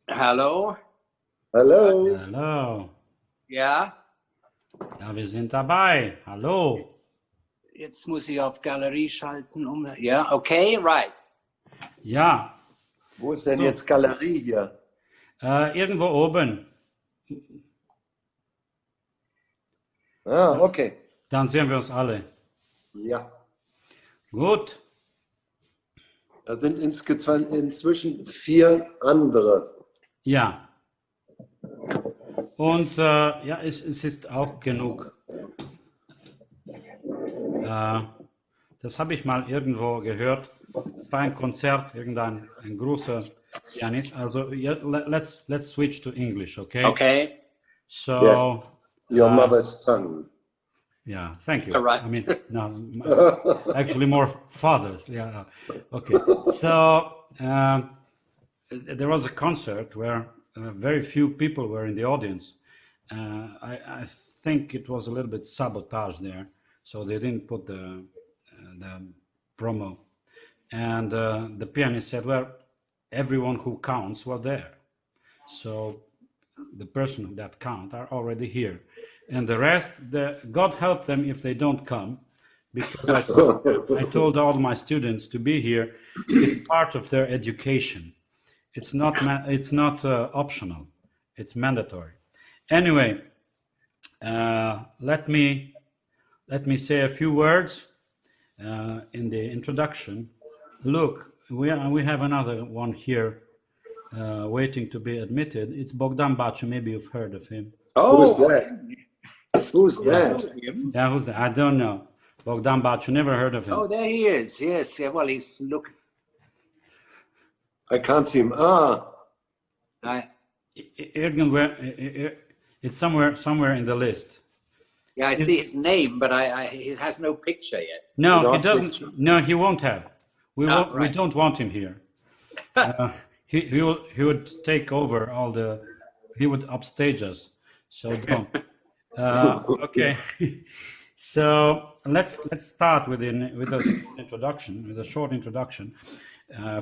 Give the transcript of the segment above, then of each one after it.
Hallo? Hallo. Hallo. Ja? Ja, wir sind dabei. Hallo. Jetzt muss ich auf Galerie schalten. Ja, okay, right. Ja, Wo ist denn So. jetzt Galerie hier? Irgendwo oben. Ah, okay. Dann sehen wir uns alle. Ja. Gut. Da sind inzwischen 4 andere. Ja. Und ja, es ist auch genug. Das habe ich mal irgendwo gehört. Es war ein Konzert, ein großer Pianist. Also yeah, let's switch to English, okay? Okay, So Yes. Your mother's tongue. yeah, thank you. Right. I mean, no, actually more fathers. Yeah. Okay. So there was a concert where very few people were in the audience. I think it was a little bit sabotage there, so they didn't put the promo. And the pianist said, "Well, everyone who counts were there, so the person that count are already here, and the rest, God help them if they don't come, because I told all my students to be here. It's part of their education. It's not optional. It's mandatory. Anyway, let me say a few words in the introduction. Look, we have another one here waiting to be admitted. It's Bogdan Baciu. Maybe you've heard of him. Who's Oh, that? Who's that? Yeah, who's that? I don't know. Bogdan Baciu. Never heard of him. oh, there he is. Yes, yeah. Well, he's look. I can't see him. Ah, It's somewhere in the list. Yeah, I see his name, but he has no picture yet. No, he Not doesn't. picture. No, he won't have. We Ah, won't. We right. don't want him here. He would take over all the. He would upstage us. So don't. Okay. So let's start with a short introduction,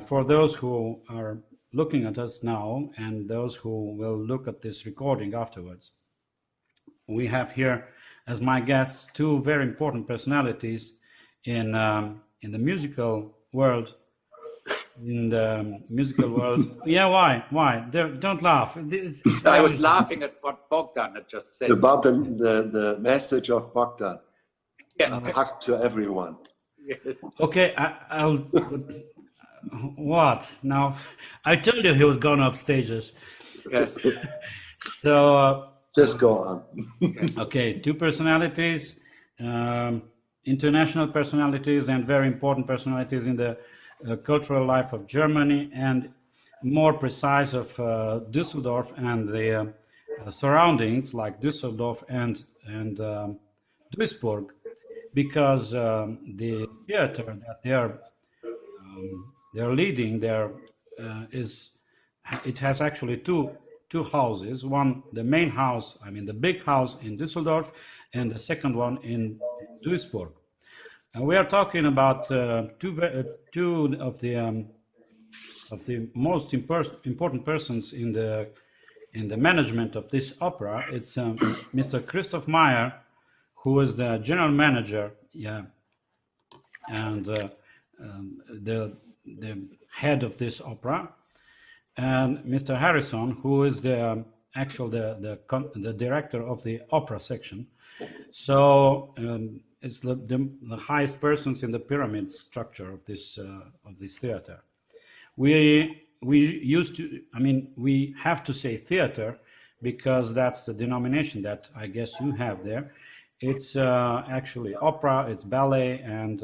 for those who are looking at us now and those who will look at this recording afterwards. We have here as my guests two very important personalities in the musical world. Yeah, why? Don't laugh. I was laughing at what Bogdan had just said. about the message of Bogdan. Yeah. A hug to everyone. Okay, I'll. What now? I told you he was going up stages. Yes. So Just go on. okay, two personalities, international personalities, and very important personalities in the cultural life of Germany, and more precise of Düsseldorf and the surroundings, like Düsseldorf and Duisburg, because the theater that they're leading there it has actually two houses. One, the main house, I mean the big house in Düsseldorf, and the second one in Duisburg. And we are talking about two of the most important persons in the management of this opera. It's Mr. Christoph Meyer, who is the general manager, and the head of this opera, and Mr. Harrison, who is the director of the opera section. So it's the highest persons in the pyramid structure of this theater. We have to say theater because that's the denomination that I guess you have there. It's actually opera, it's ballet, and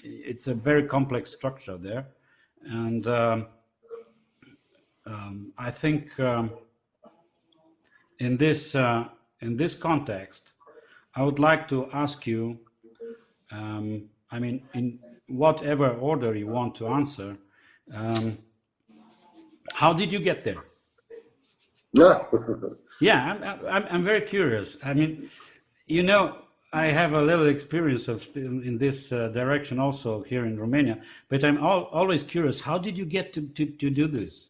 it's a very complex structure there. And I think in this context, I would like to ask you, in whatever order you want to answer, how did you get there? Yeah, I'm very curious. I mean, I have a little experience in this direction also here in Romania, but I'm always curious. How did you get to do this?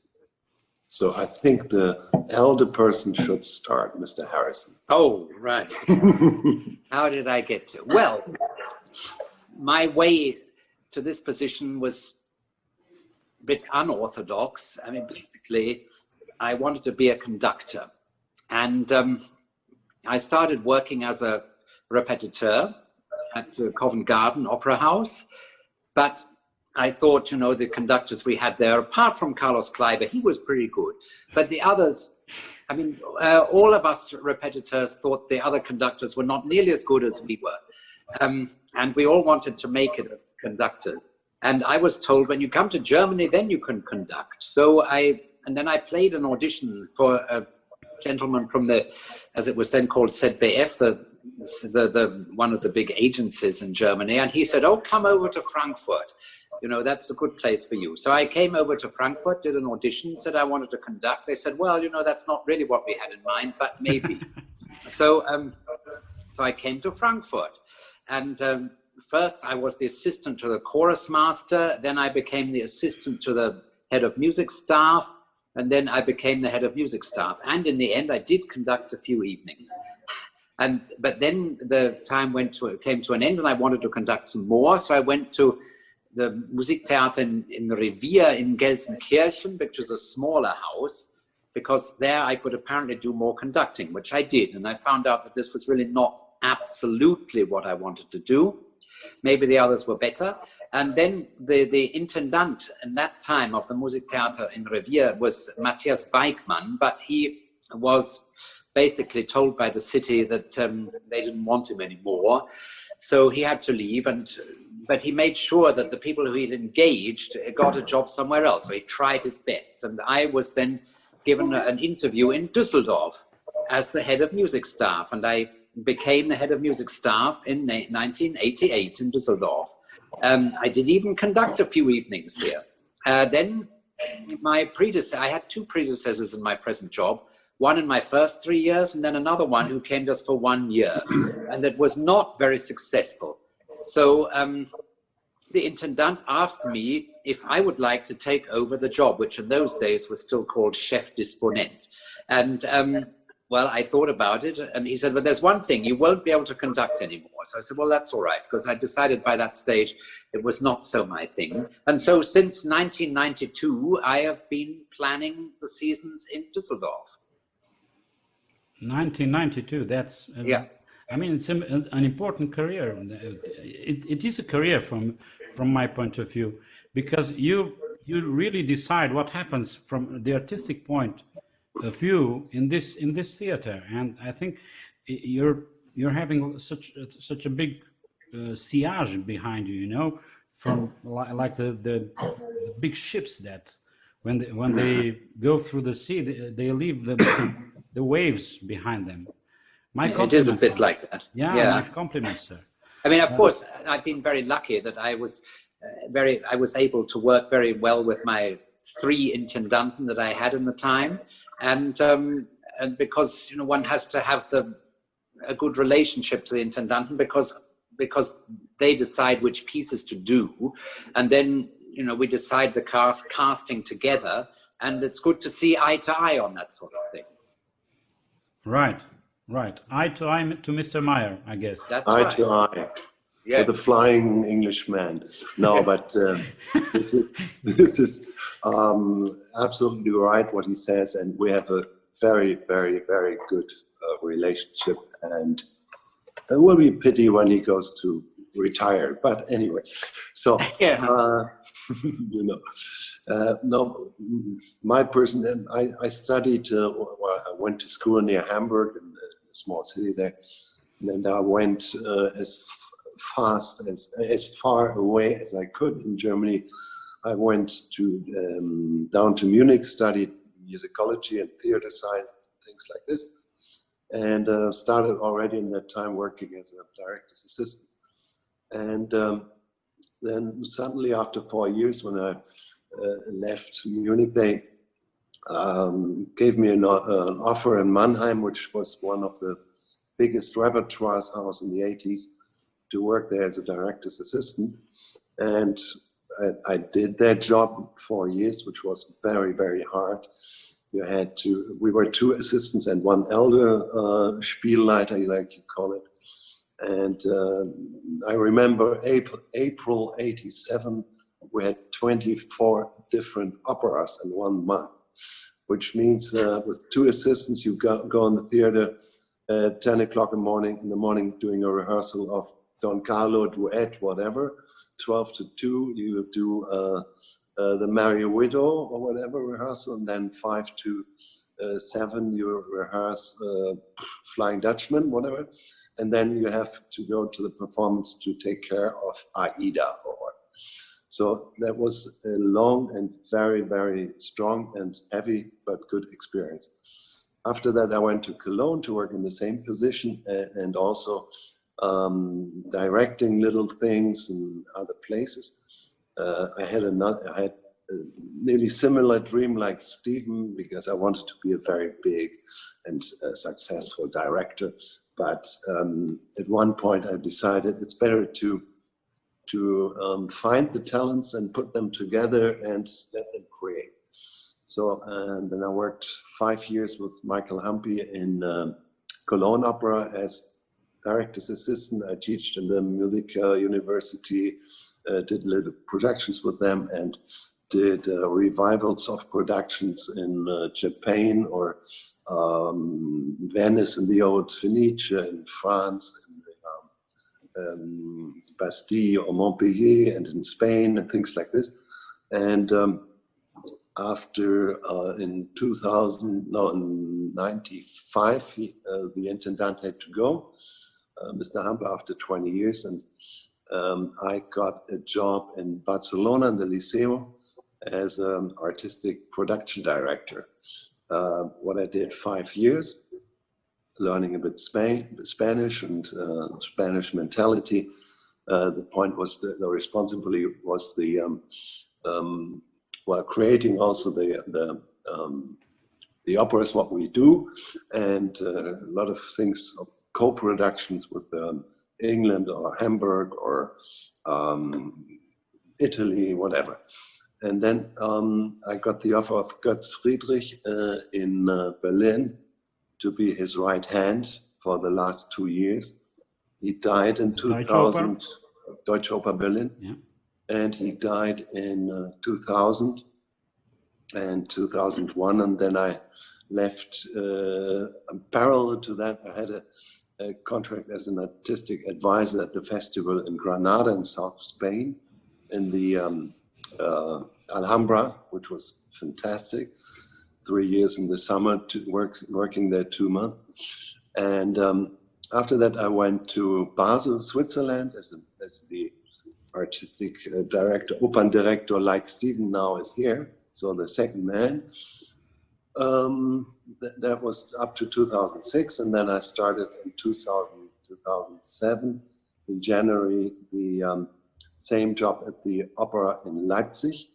So I think the elder person should start, Mr. Harrison. Oh, right. How did I get to? Well, my way to this position was a bit unorthodox. I mean, basically, I wanted to be a conductor. And I started working as a repetiteur at Covent Garden Opera House. But I thought, you know, the conductors we had there, apart from Carlos Kleiber, he was pretty good. But the others, I mean, all of us repetiteurs thought the other conductors were not nearly as good as we were. And we all wanted to make it as conductors. And I was told, when you come to Germany, then you can conduct. So then I played an audition for a gentleman from the, as it was then called, ZBF, the one of the big agencies in Germany. And he said, oh, come over to Frankfurt. You know, that's a good place for you. So I came over to Frankfurt, did an audition, said I wanted to conduct. They said, well, you know, that's not really what we had in mind, but maybe. So I came to Frankfurt. And first I was the assistant to the chorus master. Then I became the assistant to the head of music staff. And then I became the head of music staff. And in the end, I did conduct a few evenings. But then the time came to an end, and I wanted to conduct some more. So I went to the Musiktheater in Revier in Gelsenkirchen, which was a smaller house, because there I could apparently do more conducting, which I did. And I found out that this was really not absolutely what I wanted to do. Maybe the others were better. And then the intendant in that time of the Musiktheater in Revier was Matthias Weichmann, but he was basically told by the city that they didn't want him anymore. So he had to leave, but he made sure that the people who he'd engaged got a job somewhere else. So he tried his best. And I was then given an interview in Düsseldorf as the head of music staff. And I became the head of music staff in 1988 in Düsseldorf. I did even conduct a few evenings here. Then I had two predecessors in my present job, one in my first 3 years, and then another one who came just for 1 year, and that was not very successful. So the intendant asked me if I would like to take over the job, which in those days was still called chef disponent. And well, I thought about it, and he said, but there's one thing, you won't be able to conduct anymore. So I said, well, that's all right, because I decided by that stage it was not so my thing. And so since 1992, I have been planning the seasons in Düsseldorf. 1992, that's, yeah. I mean, it's an important career. It is a career from my point of view, because you really decide what happens from the artistic point of view in this theater, and I think you're having such a big sillage behind you, you know, from like the big ships that when they go through the sea, they leave the waves behind them. It is a bit like that. Yeah. My compliments, sir. I mean, of course, I've been very lucky that I was able to work very well with my 3 intendanten that I had in the time, and because, you know, one has to have a good relationship to the intendanten, because they decide which pieces to do, and then, you know, we decide the casting together, and it's good to see eye to eye on that sort of thing. Right. Eye to eye to Mr. Meyer, I guess. That's eye right. to eye. Yes. For the flying Englishman. No, but this is absolutely right what he says, and we have a very, very, very good relationship, and it will be a pity when he goes to retire. But anyway, so Yeah. you know, no, my person, I studied. Well, I went to school near Hamburg, in a small city there, and then I went as far away as I could in Germany. I went down to Munich, studied musicology and theater science, things like this, and started already in that time working as a director's assistant. And then suddenly, after 4 years, when I left Munich, they gave me an offer in Mannheim, which was one of the biggest repertoire house in the 80s, to work there as a director's assistant. And I did that job 4 years, which was very, very hard. you had to, we were two assistants and one elder Spielleiter, like you call it. And I remember April 87, we had 24 different operas in 1 month, which means with two assistants, you go in the theater at 10 o'clock in the morning doing a rehearsal of Don Carlo, duet, whatever. 12 to 2, you do the Marry a Widow or whatever rehearsal, and then 5 to 7, you rehearse Flying Dutchman, whatever. And then you have to go to the performance to take care of Aida. So that was a long and very, very strong and heavy but good experience. After that, I went to Cologne to work in the same position and also directing little things in other places. I had a nearly similar dream like Stephen, because I wanted to be a very big and successful director. But at one point I decided it's better to find the talents and put them together and let them create. So and then I worked 5 years with Michael Hampi in Cologne Opera as director's assistant. I taught in the music university, did little productions with them, and did revivals of productions in Japan or Venice in the old Fenice, in France, in Bastille or Montpellier, and in Spain, and things like this. And after in 1995, the intendant had to go, Mr. Hampe, after 20 years, and I got a job in Barcelona in the Liceo as an artistic production director. What I did 5 years, learning a bit Spanish and Spanish mentality. The point was the responsibility was the creating also the operas, what we do, and a lot of things, co-productions with England or Hamburg or Italy, whatever. And then I got the offer of Götz Friedrich in Berlin to be his right hand for the last 2 years. He died in 2000, Deutsche Oper Berlin, yeah. And he died in 2000 and 2001, and then I left. Parallel to that, I had a contract as an artistic advisor at the festival in Granada in South Spain, in the Alhambra, which was fantastic. 3 years in the summer, working there 2 months. And after that, I went to Basel, Switzerland, as the artistic director, Operndirektor, like Stephen now is here, so the second man. That was up to 2006, and then I started in 2007, in January, the same job at the opera in Leipzig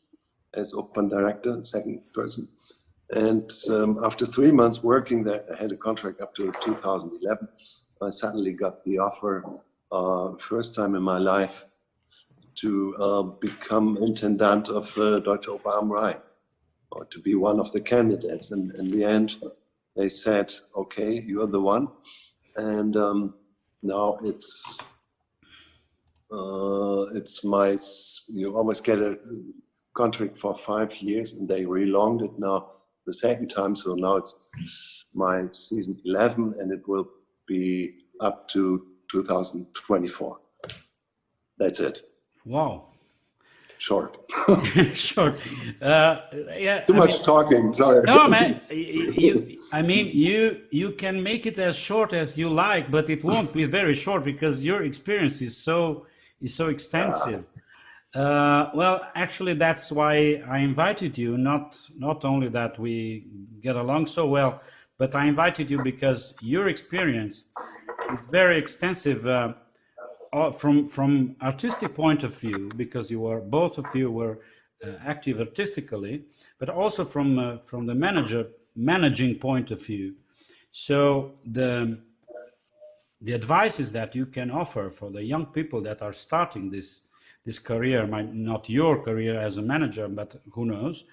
as Operndirektor, second person. And after 3 months working there, I had a contract up to 2011. I suddenly got the offer, first time in my life, to become intendant of Deutsche Oper am Rhein, or to be one of the candidates. And in the end, they said, okay, you're the one. And now it's you always get a contract for 5 years, and they relonged it now the second time. So now it's my season 11, and it will be up to 2024. That's it. Wow. Short. Short. Yeah. Too much talking. Sorry. No, man. You can make it as short as you like, but it won't be very short because your experience is so extensive. Well, actually, that's why I invited you. Not only that we get along so well, but I invited you because your experience is very extensive. From artistic point of view, because both of you were active artistically, but also from the managing point of view. So the advices that you can offer for the young people that are starting this career, not your career as a manager, but who knows,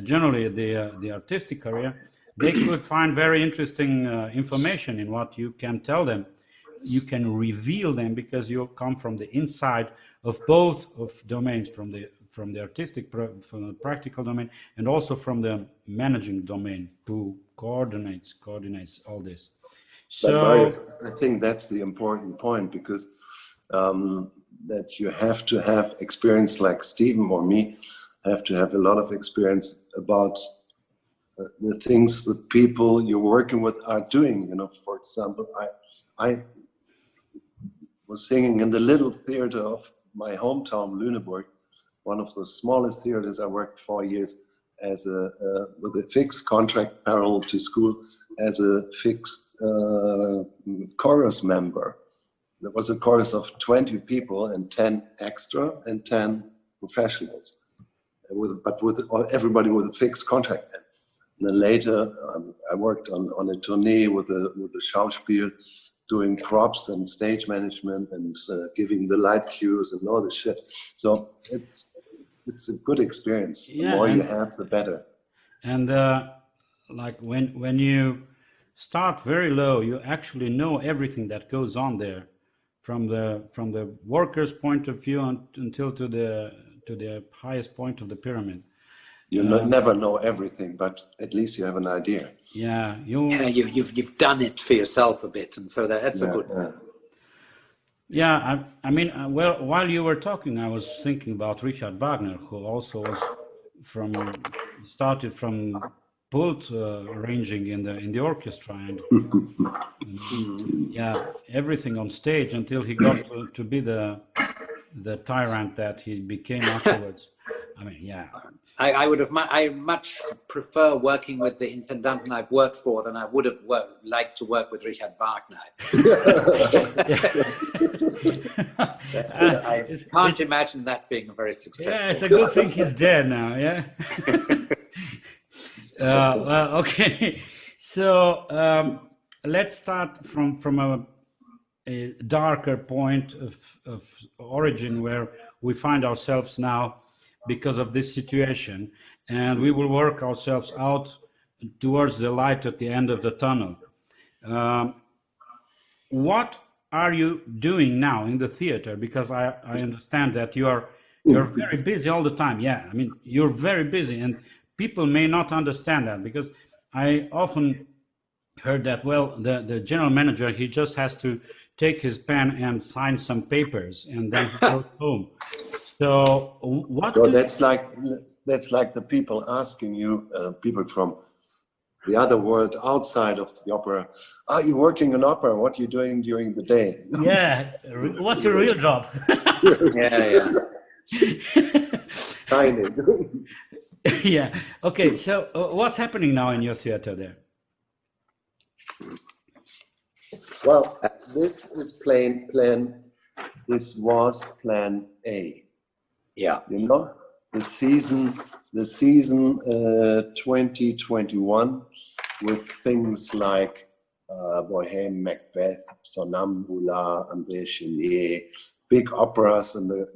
generally the artistic career, they could find very interesting information in what you can tell them. You can reveal them because you come from the inside of both of domains, from the artistic, from the practical domain, and also from the managing domain, who coordinates all this. So Marius, I think that's the important point, because that you have to have experience, like Stephen or me have to have a lot of experience about the things the people you're working with are doing. You know, for example, I was singing in the little theater of my hometown, Lüneburg, one of the smallest theaters. I worked 4 years as with a fixed contract parallel to school as a fixed chorus member. There was a chorus of 20 people and 10 extra and 10 professionals, but with everybody with a fixed contract. And then later, I worked on a tournée with the Schauspiel, doing props and stage management and giving the light cues and all this shit. So it's a good experience. The more you have, the better. And like when you start very low, you actually know everything that goes on there, from the worker's point of view until to the highest point of the pyramid. You never know everything, but at least you have an idea. Yeah, you've done it for yourself a bit, and so that's a good thing. Yeah, I mean, well, while you were talking, I was thinking about Richard Wagner, who also was started from pult arranging in the orchestra, and yeah, everything on stage until he got to be the tyrant that he became afterwards. I mean, yeah. I much prefer working with the intendant I've worked for than I would have liked to work with Richard Wagner. I can't imagine that being very successful. Yeah, it's a good thing he's dead now. Yeah. Well, okay. So let's start from a darker point of origin where we find ourselves now because of this situation, and we will work ourselves out towards the light at the end of the tunnel. What are you doing now in the theater? Because I understand that you're very busy all the time. Yeah, I mean, you're very busy, and people may not understand that, because I often heard that, well, the general manager, he just has to take his pen and sign some papers, and then he goes home. So what? So that's like the people asking you, people from the other world outside of the opera, are you working in opera? What are you doing during the day? Yeah, what's your real job? Yeah. Signing. Yeah. Okay. So what's happening now in your theater there? Well, this is This was plan A. Yeah. You know, the season 2021 with things like Bohème, Macbeth, Sonnambula, André Chénier, big operas in the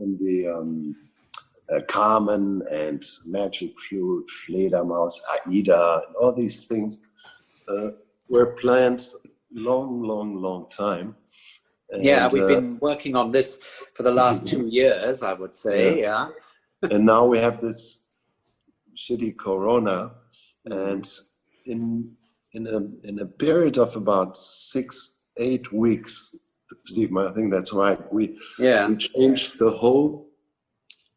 Carmen and Magic Flute, Fledermaus, Aida, and all these things were planned long time. And, yeah, we've been working on this for the last 2 years, I would say. Yeah. And now we have this shitty corona, and in a period of about 6-8 weeks, Steve, I think that's right. We changed the whole,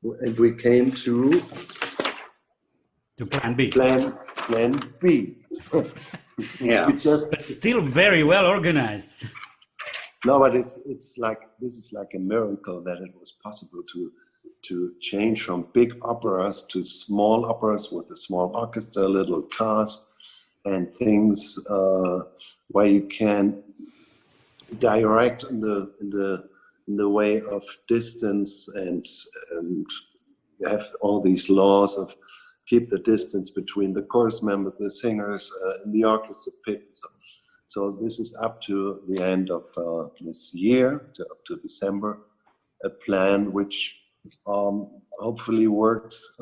and we came to plan B. Plan B. Yeah, but still very well organized. No, but it's like, this is like a miracle that it was possible to change from big operas to small operas with a small orchestra, little cast, and things where you can direct in the way of distance, and you have all these laws of keep the distance between the chorus members, the singers, in the orchestra pit. So this is up to the end of this year, up to December, a plan which hopefully works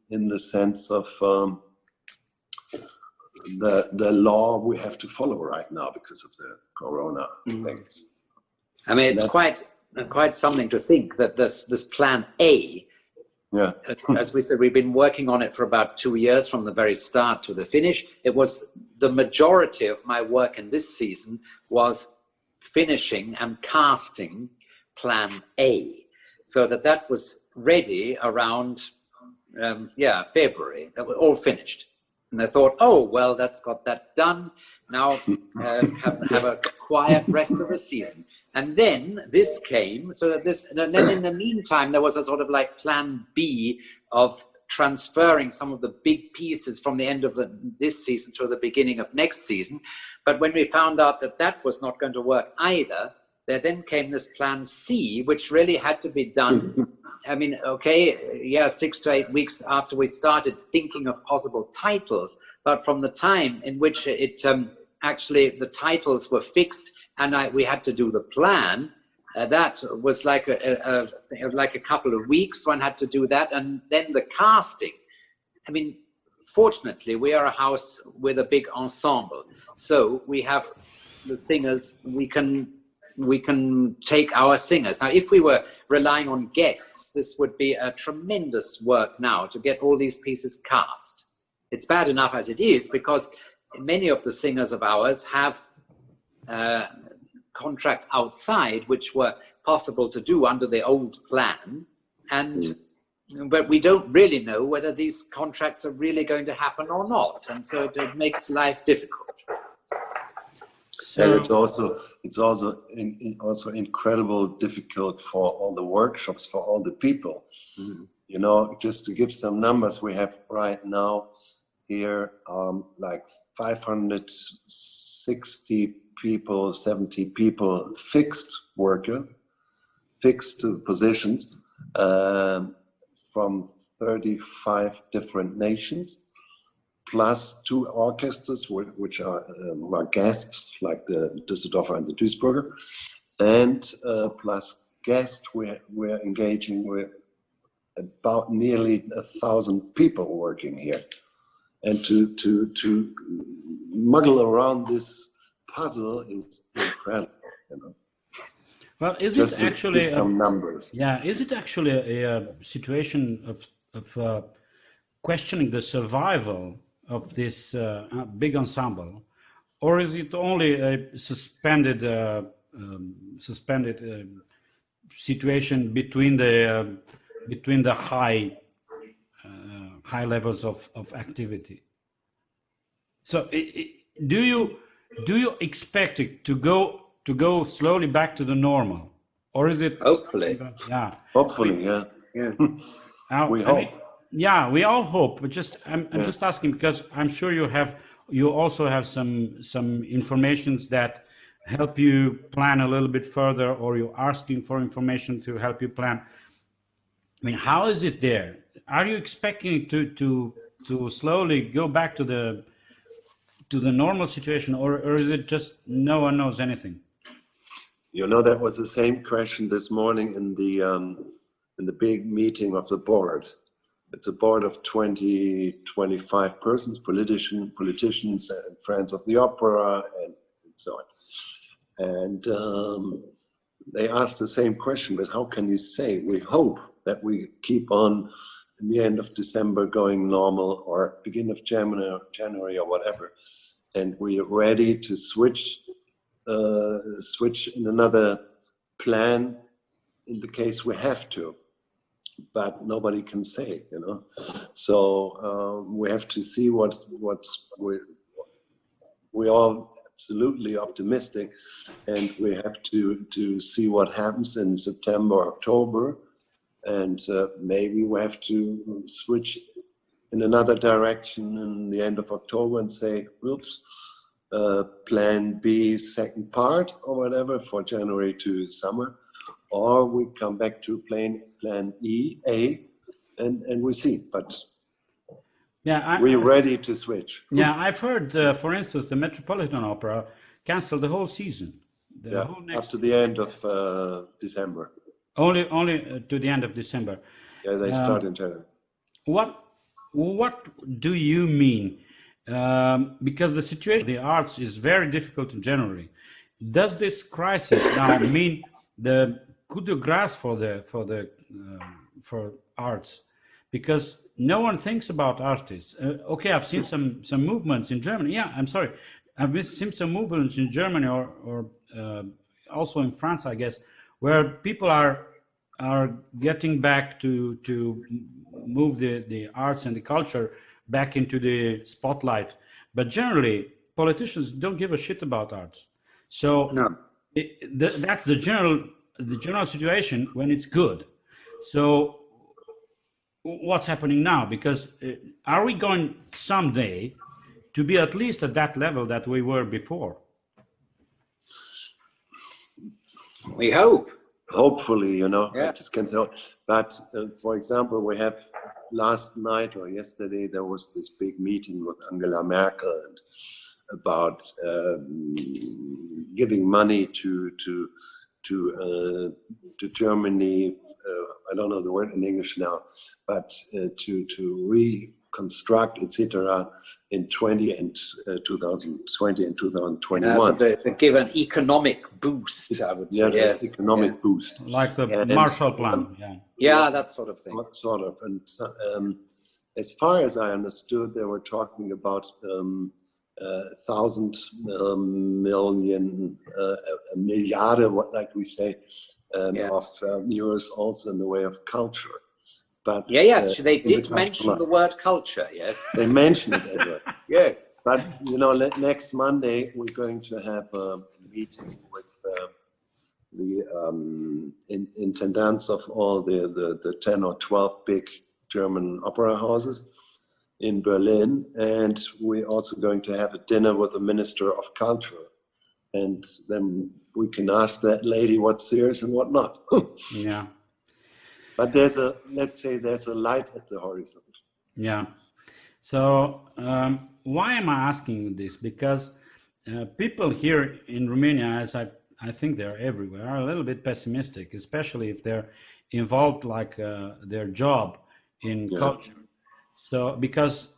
in the sense of the law we have to follow right now because of the corona things. I mean, it's quite something to think that this plan A, Yeah. as we said, we've been working on it for about 2 years from the very start to the finish. It was the majority of my work in this season was finishing and casting plan A, so that was ready around February. That was all finished. And I thought, oh, well, that's got that done. Now have a quiet rest of the season. And then this came, so that and then in the meantime, there was a sort of like plan B of transferring some of the big pieces from the end of this season to the beginning of next season. But when we found out that was not going to work either, there then came this plan C, which really had to be done. I mean, 6 to 8 weeks after we started thinking of possible titles, but from the time in which it actually the titles were fixed and we had to do the plan, that was like a couple of weeks. One had to do that, and then the casting. I mean, fortunately, we are a house with a big ensemble, so we have the singers. We can take our singers. Now, if we were relying on guests, this would be a tremendous work now to get all these pieces cast. It's bad enough as it is, because many of the singers of ours have contracts outside, which were possible to do under the old plan. But we don't really know whether these contracts are really going to happen or not. And so it makes life difficult. And it's also incredible difficult for all the workshops, for all the people. You know, just to give some numbers, we have right now here like 560 people, 70 people, fixed positions from 35 different nations, plus 2 orchestras, which are guests, like the Düsseldorfer and the Duisburger, and plus guests, we're engaging with about nearly 1,000 people working here. And to muggle around this puzzle is incredible, you know. Well, is Just it actually give some numbers? Yeah, is it actually a situation of questioning the survival of this big ensemble, or is it only a suspended situation between the high levels of activity? So, do you expect it to go slowly back to the normal, or is it? Hopefully. Yeah. Hopefully, yeah. We hope. Yeah, we all hope. But I'm just asking because I'm sure you also have some informations that help you plan a little bit further, or you're asking for information to help you plan. I mean, how is it there? Are you expecting to slowly go back to the normal situation, or is it just no one knows anything? You know, that was the same question this morning in the big meeting of the board. It's a board of 25 persons, politicians and friends of the opera and so on. And they asked the same question, but how can you say? We hope that we keep on in the end of December going normal, or beginning of January or whatever. And we are ready to switch in another plan in the case we have to. But nobody can say, you know. So we have to see we are absolutely optimistic, and we have to see what happens in September, October, and maybe we have to switch in another direction in the end of October and say, oops, plan B, second part or whatever for January to summer. Or we come back to plan A, and we see. But we're ready to switch. Yeah, I've heard, for instance, the Metropolitan Opera canceled the whole season. Up to the end of December. Only to the end of December. Yeah, they start in January. What what do you mean? Because the situation of the arts is very difficult generally. Does this crisis now mean the coup de grâce for arts? Because no one thinks about artists. Okay, I've seen some movements in Germany. Yeah, I'm sorry, I've seen some movements in Germany or also in France, I guess, where people are getting back to move the arts and the culture back into the spotlight. But generally, politicians don't give a shit about arts. So No. that's the general situation when it's good. So what's happening now? Because are we going someday to be at least at that level that we were before? We hope. Hopefully, you know, Yeah. I just can't tell. But for example, we have last night or yesterday, there was this big meeting with Angela Merkel and about giving money to Germany. I don't know the word in English now, but to reconstruct, etc. in 2020 and 2021. So to give an economic boost, I would say. Yeah, Yes. economic boost. Like the And, Marshall Plan, yeah. Yeah, that sort of thing. Sort of. And as far as I understood, they were talking about 1,000 million, a milliarde, what like we say, of euros also in the way of culture. But Yeah, they in the did mention cultural- the word culture, yes. They mentioned it, Edward. Yes. But you know, next Monday we're going to have a meeting with the intendants of all the 10 or 12 big German opera houses in Berlin, and we're also going to have a dinner with the Minister of Culture, and then we can ask that lady what's serious and what not. Yeah. But let's say there's a light at the horizon. Yeah. So why am I asking you this? Because people here in Romania, as I think they're everywhere, are a little bit pessimistic, especially if they're involved like their job in culture. So because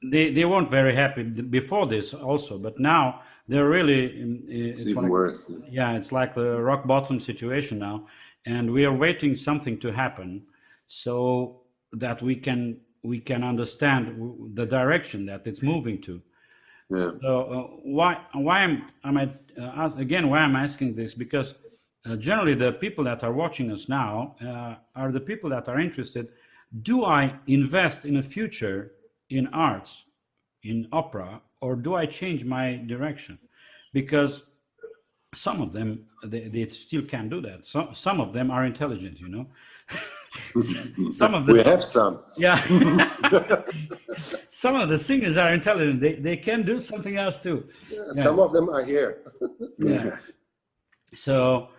they weren't very happy before this also, but now they're really It's even worse. Yeah, it's like the rock bottom situation now, and we are waiting something to happen so that we can understand the direction that it's moving to. Yeah. So why am I again? Why I'm asking this? Because generally the people that are watching us now are the people that are interested. Do I invest in a future in arts, in opera, or do I change my direction? Because some of them they still can't do that. Some of them are intelligent, you know. Some of the We have some. Yeah. Some of the singers are intelligent. They can do something else too. Yeah. Some of them are here. Yeah. So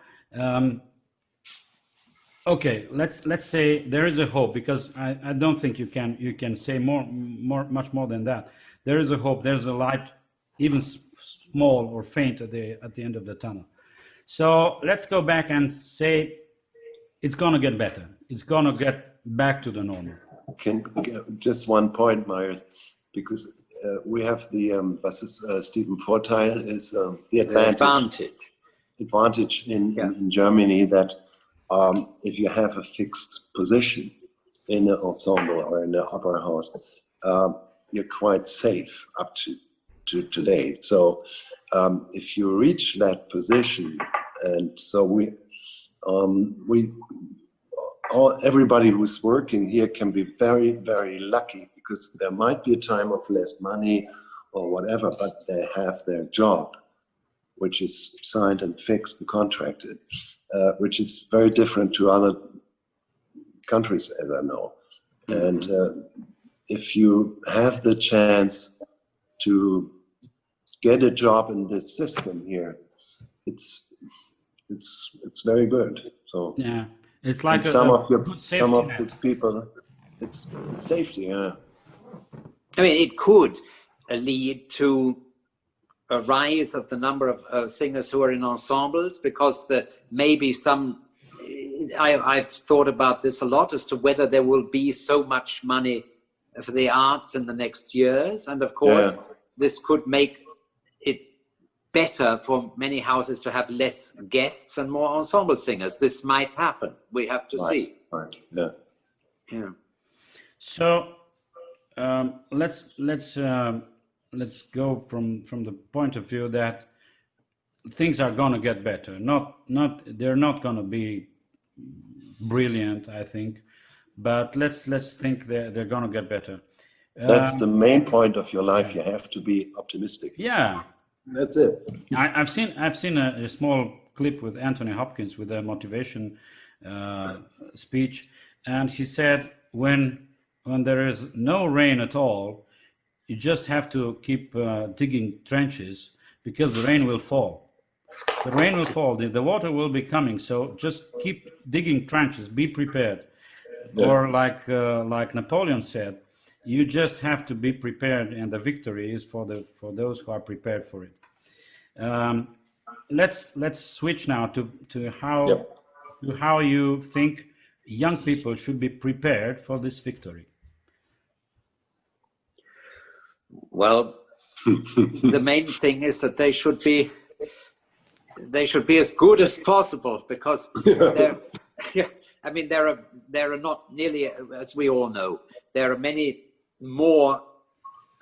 okay, let's say there is a hope, because I don't think you can say much more than that. There is a hope. There's a light, even small or faint at the end of the tunnel. So let's go back and say it's gonna get better. It's gonna get back to the normal. Just one point, Marius, because we have the Stephen Vorteil is the advantage in Germany that if you have a fixed position in an ensemble or in an opera house, you're quite safe up to today. So if you reach that position, and so everybody who's working here can be very, very lucky, because there might be a time of less money or whatever, but they have their job, which is signed and fixed and contracted, which is very different to other countries, as I know. And if you have the chance to get a job in this system here, it's very good. So yeah, it's like some of net. the people, it's safety. Yeah, I mean, it could lead to a rise of the number of singers who are in ensembles, because maybe some. I've thought about this a lot as to whether there will be so much money for the arts in the next years. And of course, this could make it better for many houses to have less guests and more ensemble singers. This might happen. We have to see. Right. Yeah. Yeah. So let's go from the point of view that things are going to get better. They're not going to be brilliant, I think, but let's think they're going to get better. That's the main point of your life. You have to be optimistic. Yeah, that's it. I've seen a small clip with Anthony Hopkins with a motivation speech, and he said when there is no rain at all, you just have to keep digging trenches because the rain will fall. The rain will fall. The water will be coming. So just keep digging trenches. Be prepared. Yeah. Or like Napoleon said, you just have to be prepared, and the victory is for those who are prepared for it. Let's switch now to how you think young people should be prepared for this victory. Well, the main thing is that they should be as good as possible, because there are not nearly, as we all know, there are many more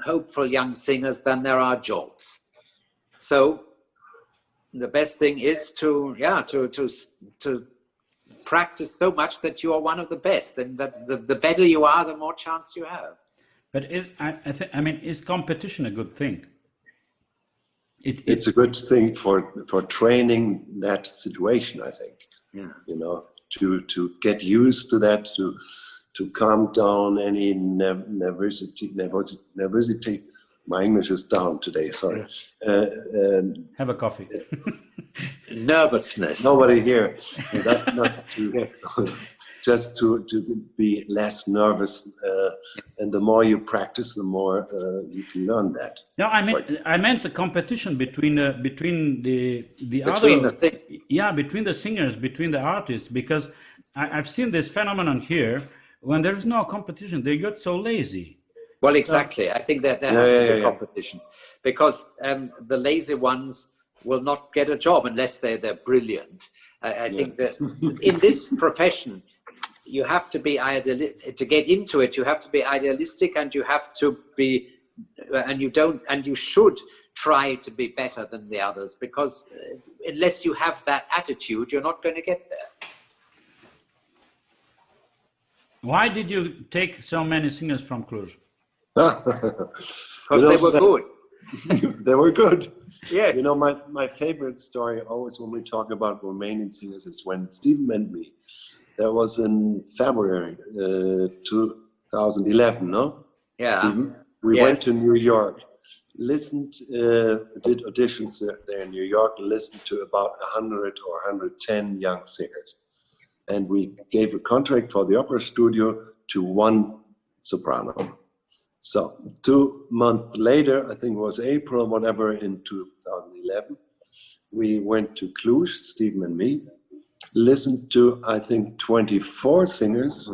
hopeful young singers than there are jobs. So the best thing is to practice so much that you are one of the best, and that the better you are, the more chance you have. But is competition a good thing? It's a good thing for training that situation, I think. Yeah. You know, to get used to that, to calm down any nervosity. My English is down today. Sorry. Have a coffee. Nervousness. Nobody here. Not to. Just to be less nervous, and the more you practice, the more you can learn that. No, I meant the competition between the singers, between the artists, because I've seen this phenomenon here. When there's no competition, they get so lazy. Well, exactly. I think that there has to be competition, because the lazy ones will not get a job unless they're brilliant. I think that in this profession, you have to be to get into it. You have to be idealistic, and you have to be, and you should try to be better than the others, because unless you have that attitude, you're not going to get there. Why did you take so many singers from Cluj? Because they were good. They were good. Yes. You know, my favorite story always when we talk about Romanian singers is when Stephen met me. That was in February 2011, no? Yeah. Stephen? We went to New York, listened, did auditions there in New York, listened to about 100 or 110 young singers. And we gave a contract for the opera studio to one soprano. So 2 months later, I think it was April, whatever, in 2011, we went to Cluj, Stephen and me, listened to, I think, 24 singers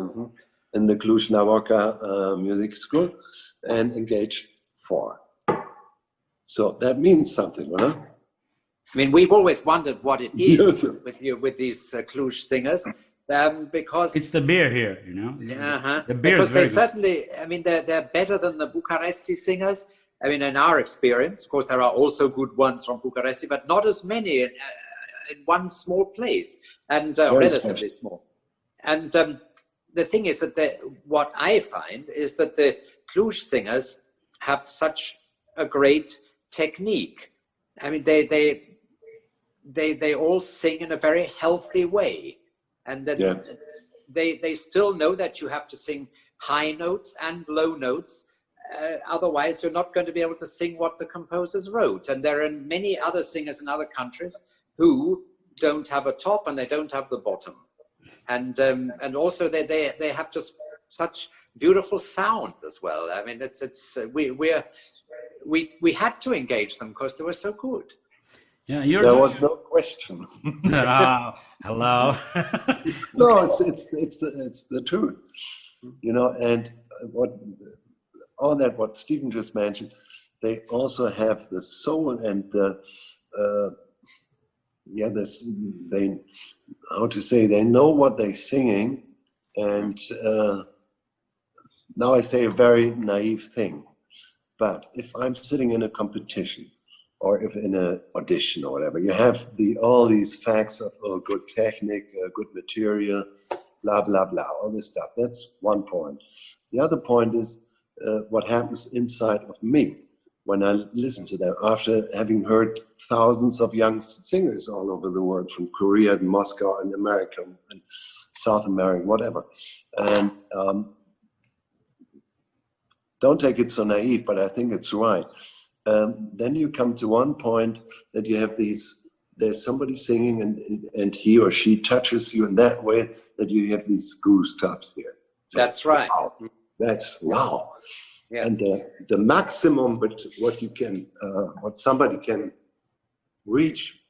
in the Cluj-Napoca music school, and engaged 4. So that means something, right? I mean, we've always wondered what it is with these Cluj singers, because it's the beer here, you know. The beer because is very they certainly, I mean, they're better than the Bucharesti singers. I mean, in our experience, of course, there are also good ones from Bucharesti, but not as many in one small place, and relatively small. And the thing is that what I find is that the Cluj singers have such a great technique. I mean, they all sing in a very healthy way, and that they still know that you have to sing high notes and low notes. Otherwise, you're not going to be able to sing what the composers wrote. And there are many other singers in other countries who don't have a top and they don't have the bottom, and also they have just such beautiful sound as well. I mean, we had to engage them because they were so good. Yeah, there was no question. Hello. No, it's the truth, you know. And what all that what Stephen just mentioned, they also have the soul and the they, how to say, they know what they're singing. And now I say a very naive thing, but if I'm sitting in a competition or if in an audition or whatever, you have all these facts of good technique, good material, blah, blah, blah, all this stuff. That's one point. The other point is what happens inside of me when I listen to them after having heard thousands of young singers all over the world, from Korea and Moscow and America and South America, whatever. And don't take it so naive, but I think it's right. Then you come to one point that you have there's somebody singing and he or she touches you in that way that you have these goosebumps here. So, that's right. Wow. That's wow. Yeah. And the maximum, but what somebody can reach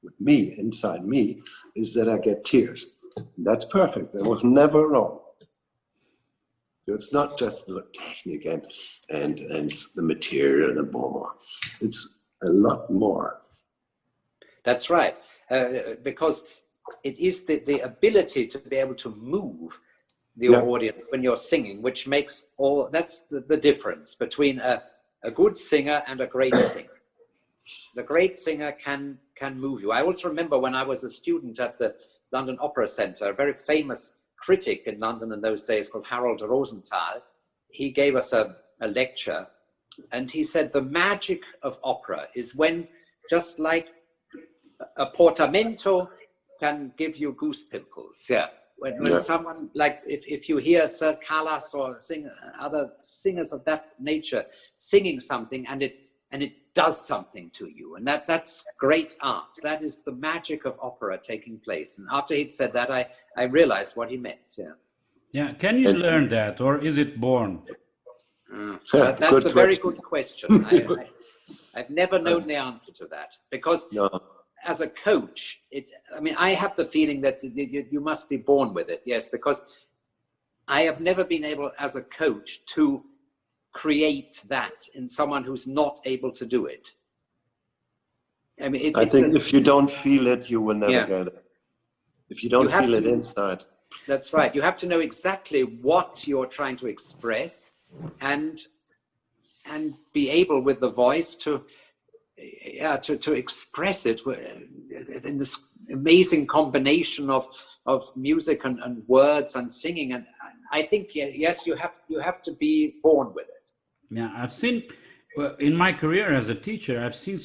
with me, inside me, is that I get tears. That's perfect. I was never wrong. It's not just the technique and the material and the more. It's a lot more. That's right. Because it is the ability to be able to move the audience when you're singing, which makes that's the difference between a good singer and a great singer. The great singer can move you. I also remember when I was a student at the London Opera Centre, a very famous critic in London in those days called Harold Rosenthal. He gave us a lecture, and he said the magic of opera is when, just like a portamento can give you goose pimples, when someone, like if you hear Sir Callas or other singers of that nature singing something and it does something to you, and that's great art. That is the magic of opera taking place. And after he'd said that, I realized what he meant. Yeah. Can you learn that, or is it born? That's a very good question. I've never known the answer to that, because as a coach, I have the feeling that you must be born with it. Yes, because I have never been able, as a coach, to create that in someone who's not able to do it. I think if you don't feel it, you will never get it. If you don't feel it inside. That's right. You have to know exactly what you're trying to express and be able with the voice to express it in this amazing combination of music and words and singing. And I think, yes, you have to be born with it. Yeah, I've seen in my career as a teacher, I've seen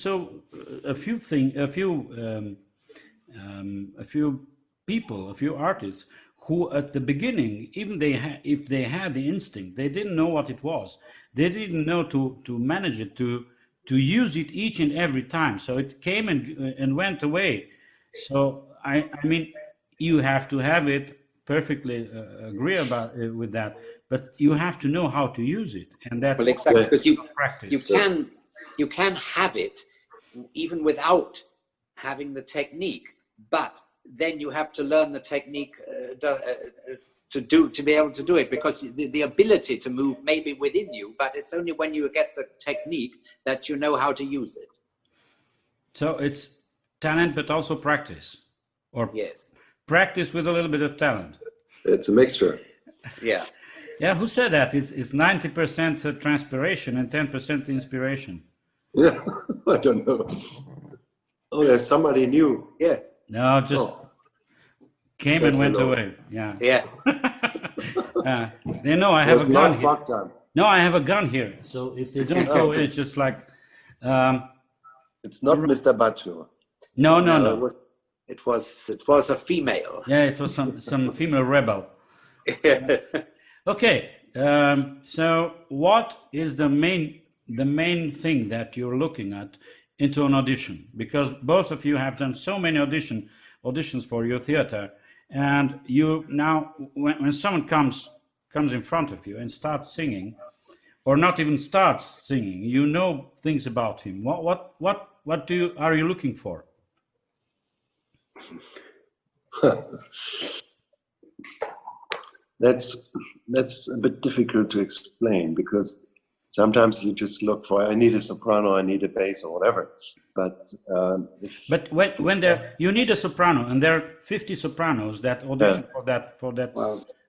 a few people, a few artists who at the beginning, even if they had the instinct, they didn't know what it was. They didn't know to manage it, to use it each and every time. So it came and went away. So I mean, you have to have it perfectly agree with that, but you have to know how to use it, and that's exactly, because practice. You can have it even without having the technique, but then you have to learn the technique to be able to do it, because the ability to move may be within you, but it's only when you get the technique that you know how to use it. So it's talent, but also practice, or yes, practice with a little bit of talent. It's a mixture. Yeah. Yeah, who said that? It's 90% transpiration and 10% inspiration. Yeah, I don't know. Oh, there's somebody new. Yeah. No, just came and went away. Yeah. Yeah. They know I have a gun here. No, I have a gun here. So if they don't go in, it's just like... it's not Mr. Baggio. No. It was a female. Yeah, it was some female rebel. Okay, so what is the main thing that you're looking at into an audition? Because both of you have done so many auditions for your theater, and you now, when someone comes in front of you and starts singing, or not even starts singing, you know things about him. What are you looking for? That's that's a bit difficult to explain, because sometimes you just look for, I need a soprano, I need a bass, or whatever. But when you need a soprano, and there are 50 sopranos that audition for that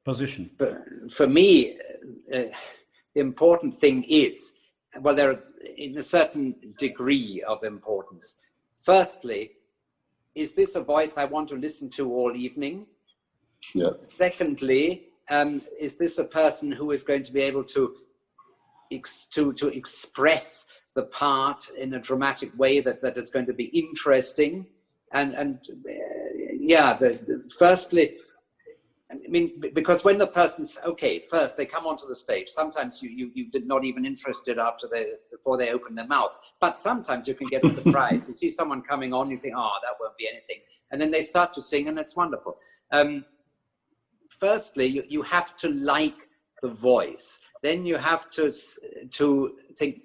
position. For me, the important thing is, well, there are in a certain degree of importance. Firstly, is this a voice I want to listen to all evening? Yeah. Secondly, is this a person who is going to be able to express the part in a dramatic way that is going to be interesting? Firstly, I mean, because when the person's okay, first they come onto the stage. Sometimes you did not even interested before they open their mouth. But sometimes you can get a surprise. You see someone coming on, you think, oh, that won't be anything, and then they start to sing, and it's wonderful. Firstly, you have to like the voice. Then you have to think: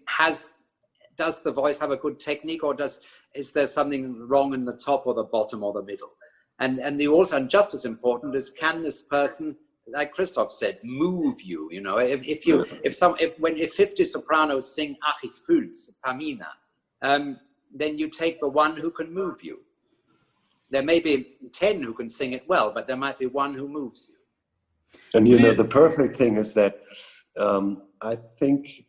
does the voice have a good technique, or is there something wrong in the top or the bottom or the middle? And also, just as important is, can this person, like Christoph said, move you? You know, if 50 sopranos sing "Ach, ich fühl's," Pamina, then you take the one who can move you. There may be 10 who can sing it well, but there might be one who moves you. And the perfect thing is that I think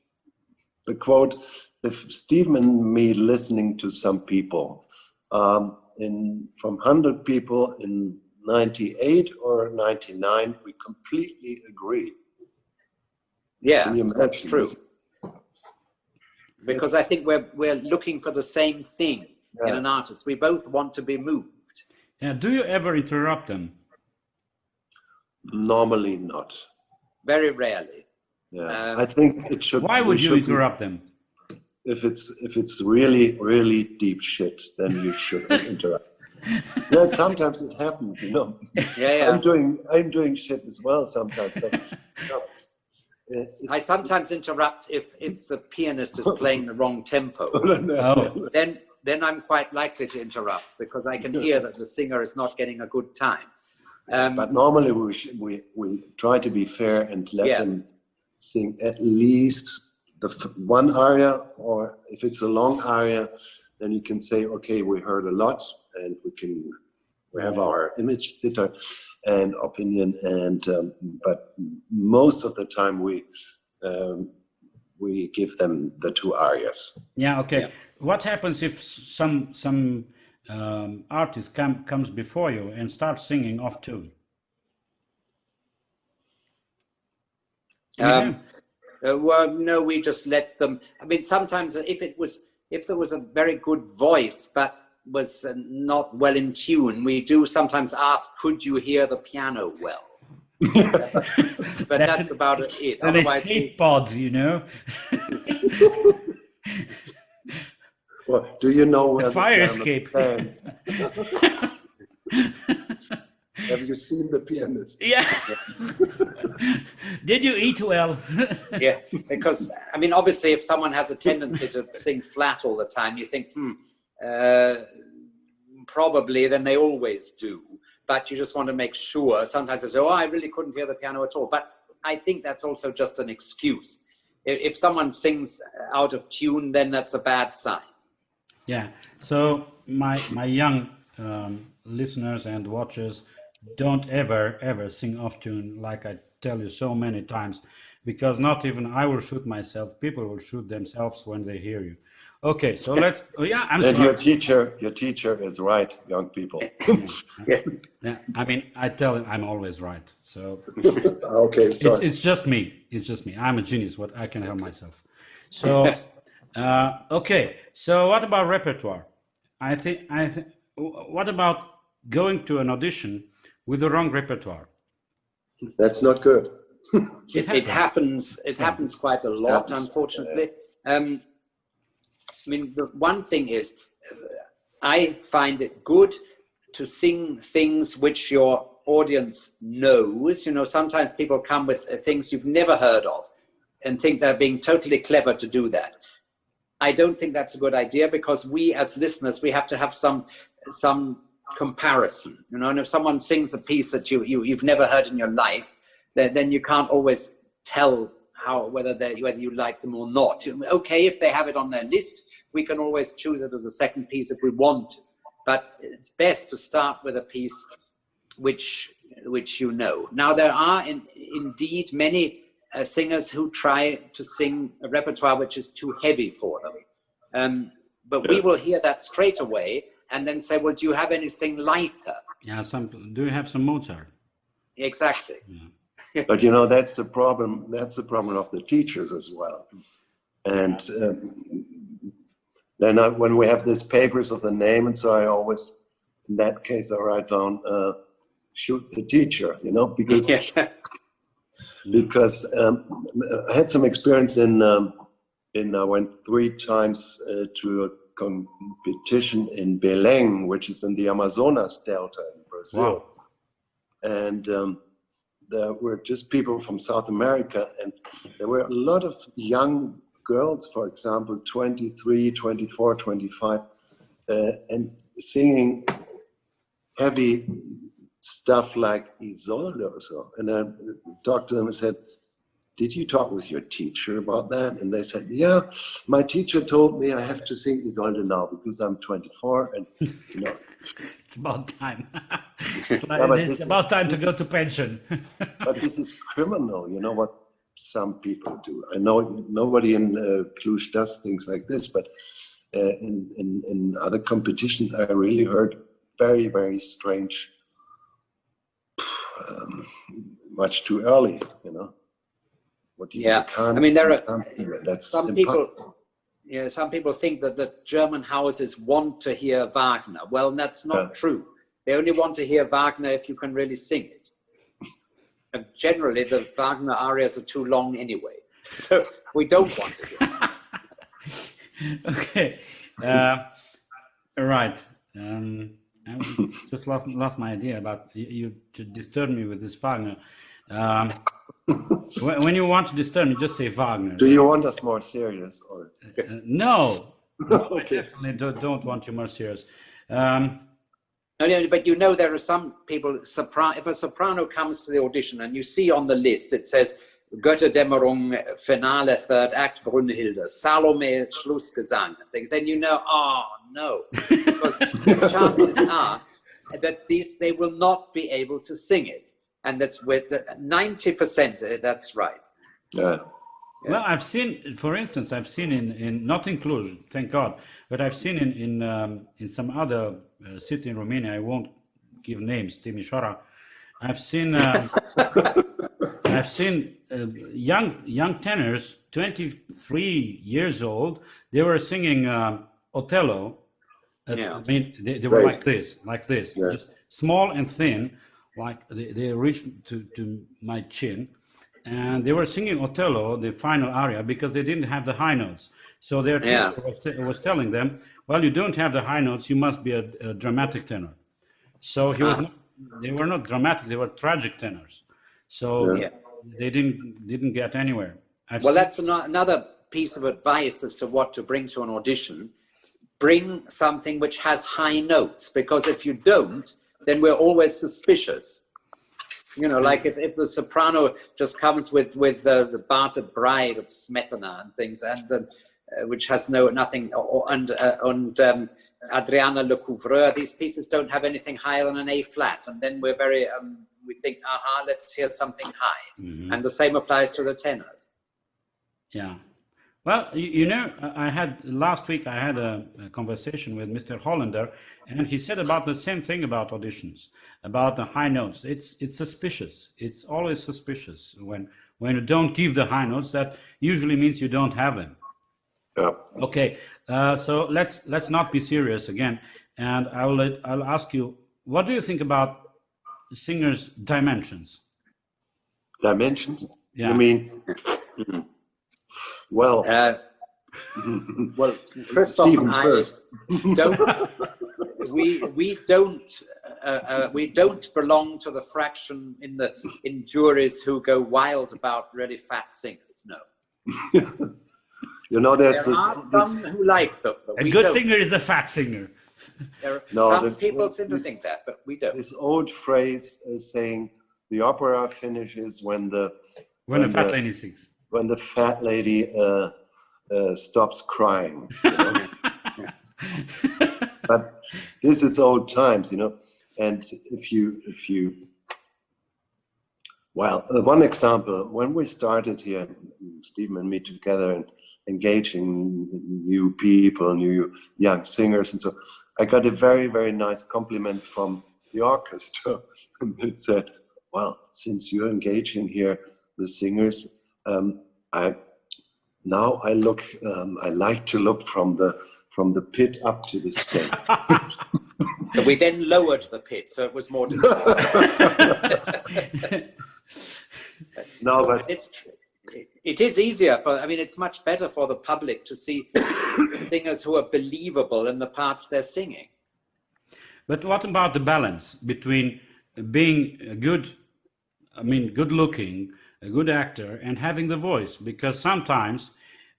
the quote: "If Stephen and me listening to some people." From 100 people in 98 or 99, we completely agree. Yeah, that's true. Because I think we're looking for the same thing in an artist. We both want to be moved. Yeah. Do you ever interrupt them? Normally not. Very rarely. Yeah. I think it should. Why would you interrupt them? If it's really, really deep shit, then you should interrupt. Yeah, sometimes it happens, you know. Yeah. I'm doing shit as well sometimes. But, I sometimes interrupt if the pianist is playing the wrong tempo. Then I'm quite likely to interrupt, because I can hear that the singer is not getting a good time. But normally we try to be fair and let them sing at least the one aria, or if it's a long aria, then you can say, okay, we heard a lot, and we have our image, etc., and opinion, and but most of the time we give them the 2 arias. Yeah. Okay. Yeah. What happens if some artist comes before you and starts singing off tune? Well, no, we just let them. I mean, sometimes if there was a very good voice but was not well in tune, we do sometimes ask, could you hear the piano well? But that's about it. An escape pod, you know. Well, do you know where the fire escape? Have you seen the pianist? Yeah. Did you eat well? Yeah, because I mean, obviously, if someone has a tendency to sing flat all the time, you think, probably, then they always do. But you just want to make sure. Sometimes they say, oh, I really couldn't hear the piano at all. But I think that's also just an excuse. If someone sings out of tune, then that's a bad sign. Yeah. So my young listeners and watchers, don't ever sing off tune, like I tell you so many times, because not even I will shoot myself. People will shoot themselves when they hear you. Okay, so let's. Oh yeah, I'm and sorry. Your teacher is right, young people. Yeah, I mean, I tell him I'm always right. So okay, sorry. It's just me. It's just me. I'm a genius. What I can help myself. So okay. So what about repertoire? I think. What about going to an audition with the wrong repertoire? That's not good. It happens quite a lot, unfortunately. I mean, the one thing is, I find it good to sing things which your audience knows. You know, sometimes people come with things you've never heard of and think they're being totally clever to do that. I don't think that's a good idea, because we as listeners, we have to have some comparison, you know, and if someone sings a piece that you've never heard in your life, then you can't always tell whether you like them or not. Okay, if they have it on their list, we can always choose it as a second piece if we want to. But it's best to start with a piece which you know. Now, there are indeed many singers who try to sing a repertoire which is too heavy for them. But we will hear that straight away and then say, well, do you have anything lighter? Yeah, do you have some Mozart? Exactly. Yeah. But you know, that's the problem. That's the problem of the teachers as well. And then when we have these papers of the name, and so I always, in that case, I write down, shoot the teacher, you know, because I had some experience I went 3 times to a competition in Belém, which is in the Amazonas Delta in Brazil. Wow. And there were just people from South America, and there were a lot of young girls, for example, 23, 24, 25, and singing heavy stuff like Isolde or so. And I talked to them and said, did you talk with your teacher about that? And they said, yeah, my teacher told me I have to sing Isolde now because I'm 24 and, you know. It's about time. It's about time to go to pension. But this is criminal, you know what some people do. I know nobody in Cluj does things like this, but in other competitions, I really heard very, very strange, much too early, you know. I mean, there are that's some people. Yeah, some people think that the German houses want to hear Wagner. Well, that's not true. They only want to hear Wagner if you can really sing it. And generally, the Wagner arias are too long anyway, so we don't want to hear it. Okay, right. I just lost my idea about you to disturb me with this Wagner. When you want to disturb me, just say Wagner. Do you want us more serious? Or? No, I definitely don't want you more serious. But you know, there are some people, if a soprano comes to the audition and you see on the list, it says Götterdämmerung, Finale, 3rd Act, Brünnhilde, Salome, Schlussgesang, then you know, oh no, because the chances are that they will not be able to sing it. And that's with 90%, that's right. Yeah. Well, I've seen, for instance, in not in Cluj, thank God, but I've seen in some other city in Romania. I won't give names, Timișoara. I've seen young tenors, 23 years old. They were singing Otello. I mean, they were like this, just small and thin, like they reached to my chin. And they were singing Otello, the final aria, because they didn't have the high notes. So their teacher was telling them, well, you don't have the high notes, you must be a dramatic tenor. So they were not dramatic, they were tragic tenors. So they didn't get anywhere. That's another piece of advice as to what to bring to an audition. Bring something which has high notes, because if you don't, then we're always suspicious. You know, like if the soprano just comes with the Battered Bride of Smetana and things, and which has nothing, and Adriana Le Couvreur, these pieces don't have anything higher than an A flat, and then we're very we think, let's hear something high, and the same applies to the tenors. Yeah. Well, you know, last week I had a conversation with Mr. Hollander, and he said about the same thing about auditions, about the high notes. It's suspicious. It's always suspicious when you don't give the high notes. That usually means you don't have them. Yeah. Okay. So let's not be serious again, and I'll ask you, what do you think about singers' dimensions? Dimensions? Yeah. You mean? Well, Christoph and I first. we don't belong to the fraction in juries who go wild about really fat singers. No. You know, there are some who like them. But a good singer is a fat singer. Some people seem to think that, but we don't. This old phrase is saying, the opera finishes when the When a fat lady sings. when the fat lady stops crying. You know? But this is old times, you know. And if you well, one example, when we started here, Stephen and me together, and engaging new people, new young singers, and so I got a very, very nice compliment from the orchestra. And they said, well, since you're engaging here the singers, I like to look from the pit up to the stage. So we then lowered the pit, so it was more difficult. No, but it is easier for, I mean, it's much better for the public to see singers who are believable in the parts they're singing. But what about the balance between being good looking, a good actor, and having the voice? Because sometimes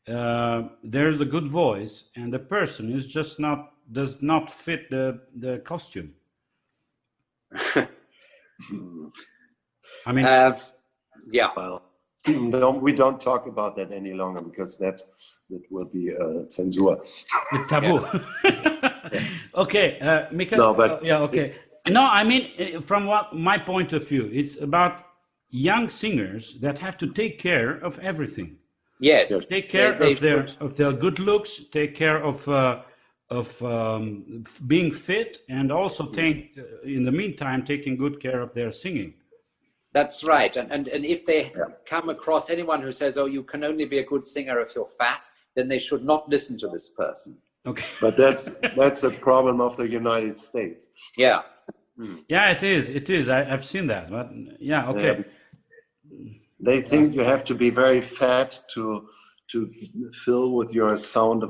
there's a good voice and the person is just does not fit the costume. I mean, yeah. well, we don't talk about that any longer, because that will be censure. Taboo. Okay, Mika. No, but yeah, okay. No, I mean, from my point of view, it's about young singers that have to take care of everything. Yes. Take care of their good looks, take care of being fit, and also in the meantime taking good care of their singing. That's right. And if they come across anyone who says, oh, you can only be a good singer if you're fat, then they should not listen to this person. Okay. But that's a problem of the United States. Yeah. Yeah, it is. I've seen that. But yeah, okay. They think you have to be very fat to fill with your sound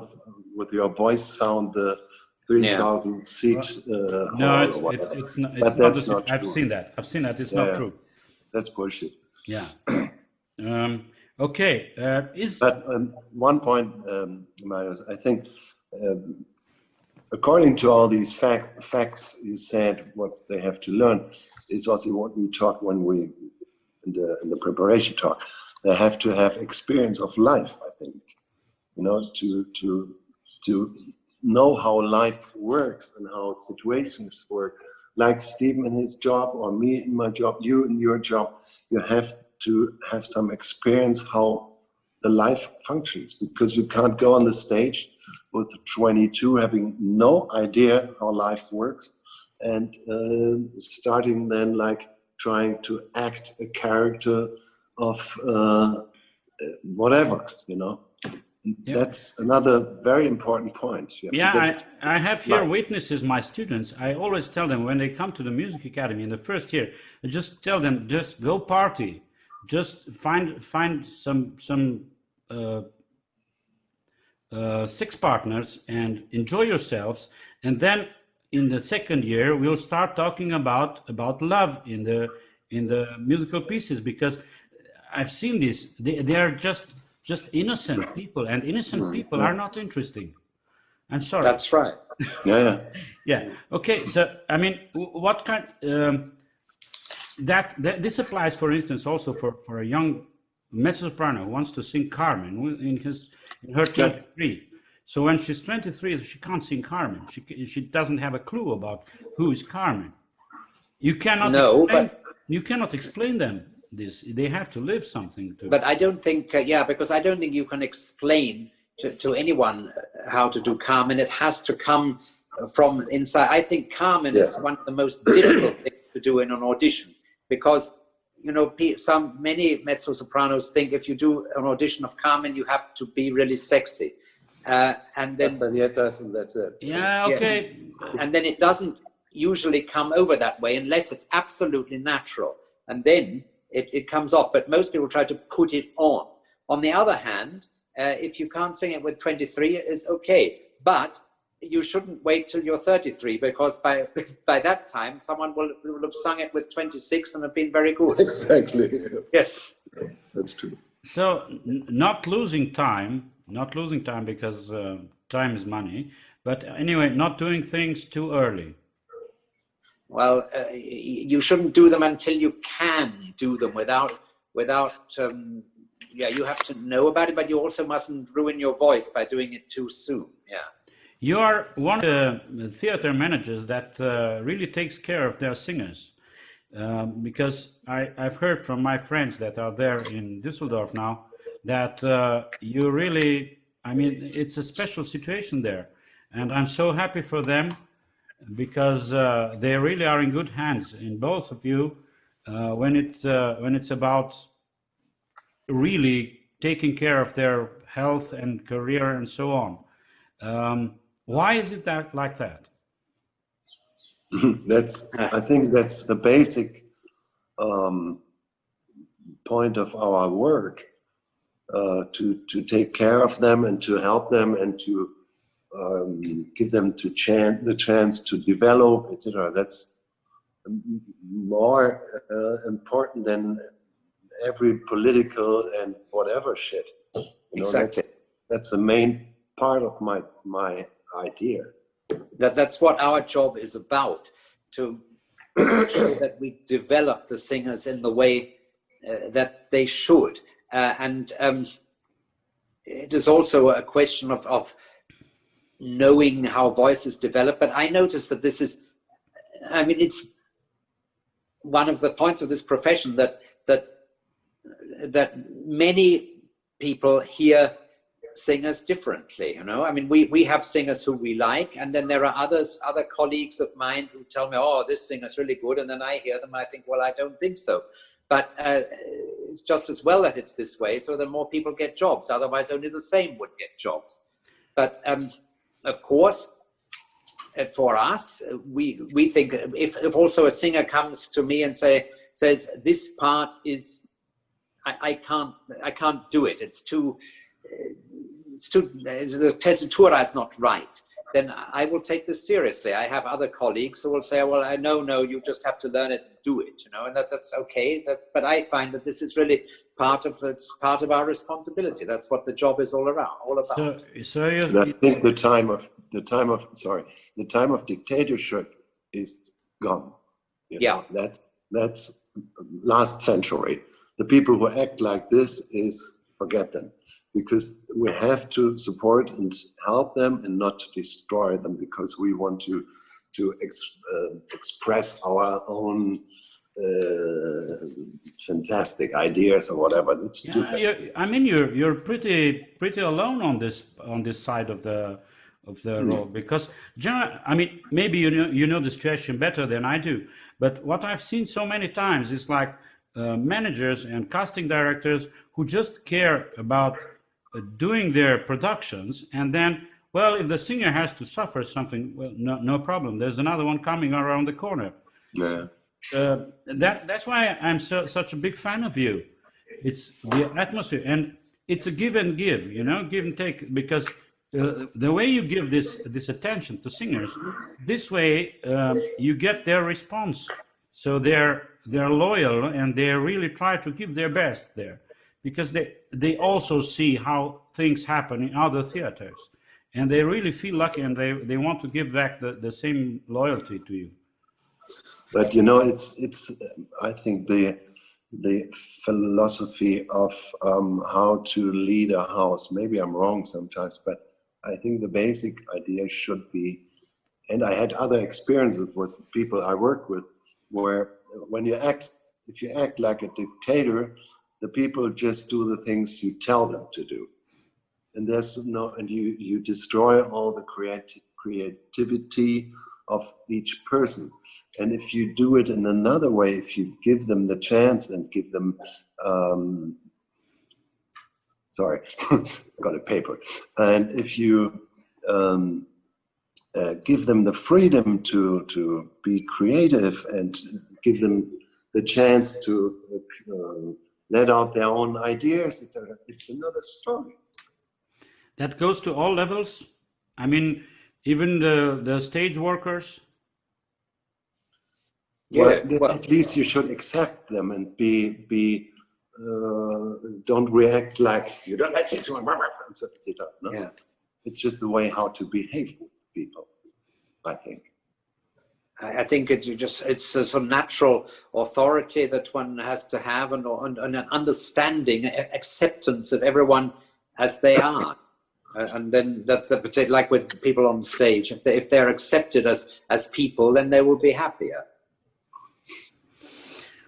with your voice sound the 3,000 seat. No, it's not. But that's not true. I've seen that. It's not true. That's bullshit. Yeah. Okay. But one point, Marius, I think, according to all these facts you said, what they have to learn is also what we talked when we in the preparation talk. They have to have experience of life, I think, you know, to know how life works and how situations work. Like Stephen in his job, or me in my job, you in your job, you have to have some experience how the life functions, because you can't go on the stage with 22 having no idea how life works, and starting then like trying to act a character of whatever, you know. Yeah. That's another very important point. I have here witnesses, my students. I always tell them when they come to the music academy in the first year, I just tell them, just go party, just find some six partners and enjoy yourselves, and then in the second year we'll start talking about love in the musical pieces, because I've seen this. They are just innocent people, and innocent people are not interesting. I'm sorry. That's right. Yeah. Okay. So I mean, what kind this applies, for instance, also for a young mezzo-soprano who wants to sing Carmen in her 23. So when she's 23, she can't sing Carmen. She doesn't have a clue about who is Carmen. You cannot explain them this. They have to live something to. But I don't think, because I don't think you can explain to anyone how to do Carmen. It has to come from inside. I think Carmen is one of the most difficult things to do in an audition, because you know, many mezzo-sopranos think if you do an audition of Carmen, you have to be really sexy. And then and that's it. Yeah, okay. And then it doesn't usually come over that way unless it's absolutely natural. And then it comes off. But most people try to put it on. On the other hand, if you can't sing it with 23, it's okay. But you shouldn't wait till you're 33, because by that time, someone will have sung it with 26 and have been very good. Exactly. Yeah. That's true. So not losing time because time is money. But anyway, not doing things too early. well, you shouldn't do them until you can do them without, yeah, you have to know about it, but you also mustn't ruin your voice by doing it too soon. Yeah. You are one of the theater managers that really takes care of their singers. Because I've heard from my friends that are there in Düsseldorf now that you really, I mean, it's a special situation there. And I'm so happy for them because they really are in good hands in both of you when it's about really taking care of their health and career and so on. Why is it that like that? I think that's the basic point of our work, to take care of them and to help them and to give them the chance to develop, etc. That's more important than every political and whatever shit. You know, exactly. That's the main part of my idea. That's what our job is about, to show that we develop the singers in the way that they should. And it is also a question of knowing how voices develop. But I noticed that this is, I mean, it's one of the points of this profession that many people hear singers differently, you know. I mean, we have singers who we like, and then there are other colleagues of mine who tell me, oh, this singer's really good, and then I hear them, I think, well, I don't think so. But it's just as well that it's this way, so that more people get jobs. Otherwise, only the same would get jobs. But of course, for us, we think if also a singer comes to me and says this part is, I can't do it. It's too the tessitura is not right. Then I will take this seriously. I have other colleagues who will say, well, I know, you just have to learn it and do it, you know, and that's okay. But I find that this is really part of our responsibility. That's what the job is all about. So I think the time of dictatorship is gone. You know, that's last century. The people who act like this forget them, because we have to support and help them and not to destroy them because we want to express our own fantastic ideas or whatever. That's stupid. I mean, you're pretty alone on this side of the road, because I mean, maybe you know the situation better than I do, but what I've seen so many times is like managers and casting directors who just care about doing their productions, and then, well, if the singer has to suffer something, well, no problem. There's another one coming around the corner. Yeah. That's why I'm such a big fan of you. It's the atmosphere, and it's a give and give, you know, give and take, because the way you give this attention to singers, this way you get their response. So they're loyal and they really try to give their best there, because they also see how things happen in other theaters, and they really feel lucky, and they want to give back the same loyalty to you. But you know, it's I think the philosophy of how to lead a house, maybe I'm wrong sometimes, but I think the basic idea should be, and I had other experiences with people I work with, where if you act like a dictator, the people just do the things you tell them to do, and you destroy all the creativity of each person. And if you do it in another way, if you give them the chance and give them got a paper, and if you give them the freedom to be creative and give them the chance to let out their own ideas, it's another story. That goes to all levels. I mean, even the stage workers. At least you should accept them and don't react like you don't like it. No? Yeah. It's just the way how to behave with people, I think. I think it's a sort of natural authority that one has to have, and an understanding, acceptance of everyone as they are. And then that's the particular, like with people on stage, if they're accepted as people, then they will be happier.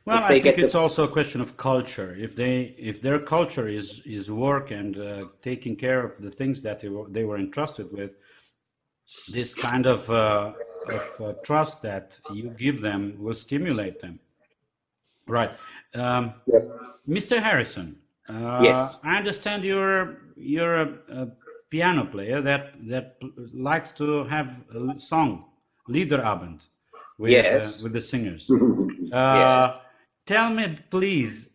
Well, I think it's also a question of culture. If their culture is work and taking care of the things that they were entrusted with, this kind of trust that you give them will stimulate them. Right. Yes. Mr. Harrison, Yes. I understand you're a piano player that likes to have a song, Liederabend, with Yes. with the singers. Yes. Tell me, please,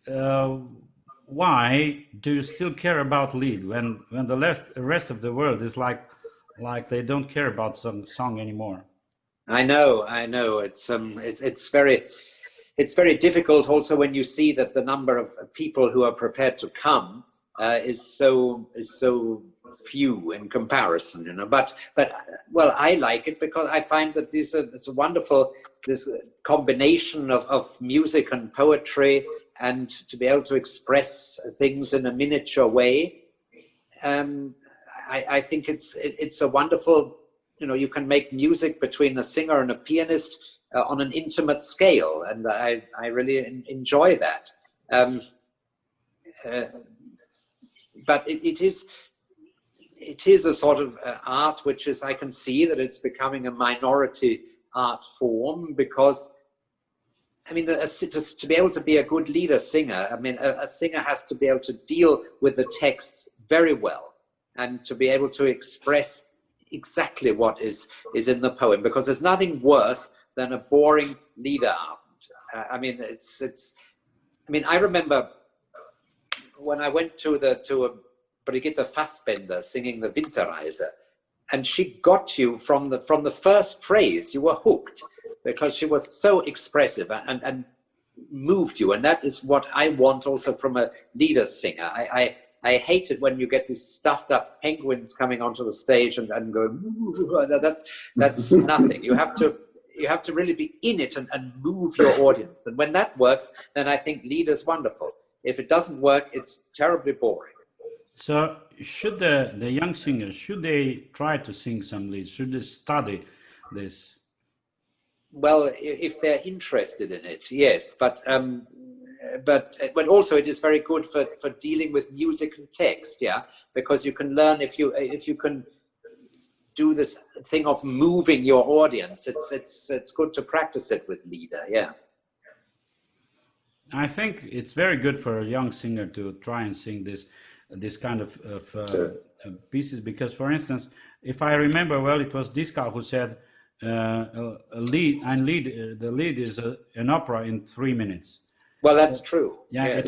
why do you still care about Lied when the rest of the world is like they don't care about some song anymore? I know. It's very difficult also when you see that the number of people who are prepared to come is so few in comparison, you know. But well, I like it because I find that it's a wonderful this combination of music and poetry, and to be able to express things in a miniature way. I think it's a wonderful, you know, you can make music between a singer and a pianist on an intimate scale, and I really enjoy that. But it is a sort of art which is, I can see that it's becoming a minority art form, because I mean, to be able to be a good leader singer, I mean, a singer has to be able to deal with the texts very well, and to be able to express exactly what is in the poem, because there's nothing worse than a boring Liederabend. I mean, I mean, I remember when I went to a Brigitte Fassbender singing the Winterreise, and she got you from the first phrase. You were hooked because she was so expressive and moved you, and that is what I want also from a leader singer. I hate it when you get these stuffed up penguins coming onto the stage and go, that's nothing. You have to really be in it and move your audience, and when that works, then I think leader's wonderful. If it doesn't work, it's terribly boring. So should the young singers, should they try to sing some leads? Should they study this? Well, if they're interested in it, yes. But also it is very good for dealing with music and text, yeah, because you can learn if you can do this thing of moving your audience. It's good to practice it with leader, yeah. I think it's very good for a young singer to try and sing this kind of pieces, because, for instance, if I remember well, it was Dieskau who said the lead is an opera in 3 minutes. Well, that's true. Yeah,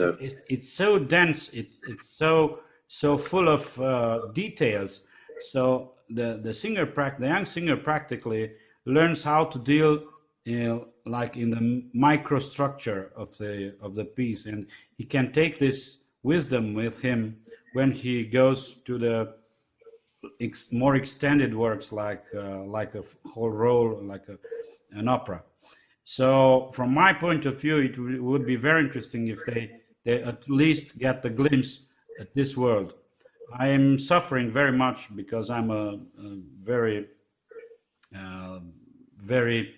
it's so dense. It's so full of details. So the young singer practically learns how to deal like in the microstructure of the piece, and he can take this wisdom with him when he goes to the more extended works like a whole role, like an opera. So from my point of view, it would be very interesting if they at least get the glimpse at this world. I am suffering very much because I'm a very very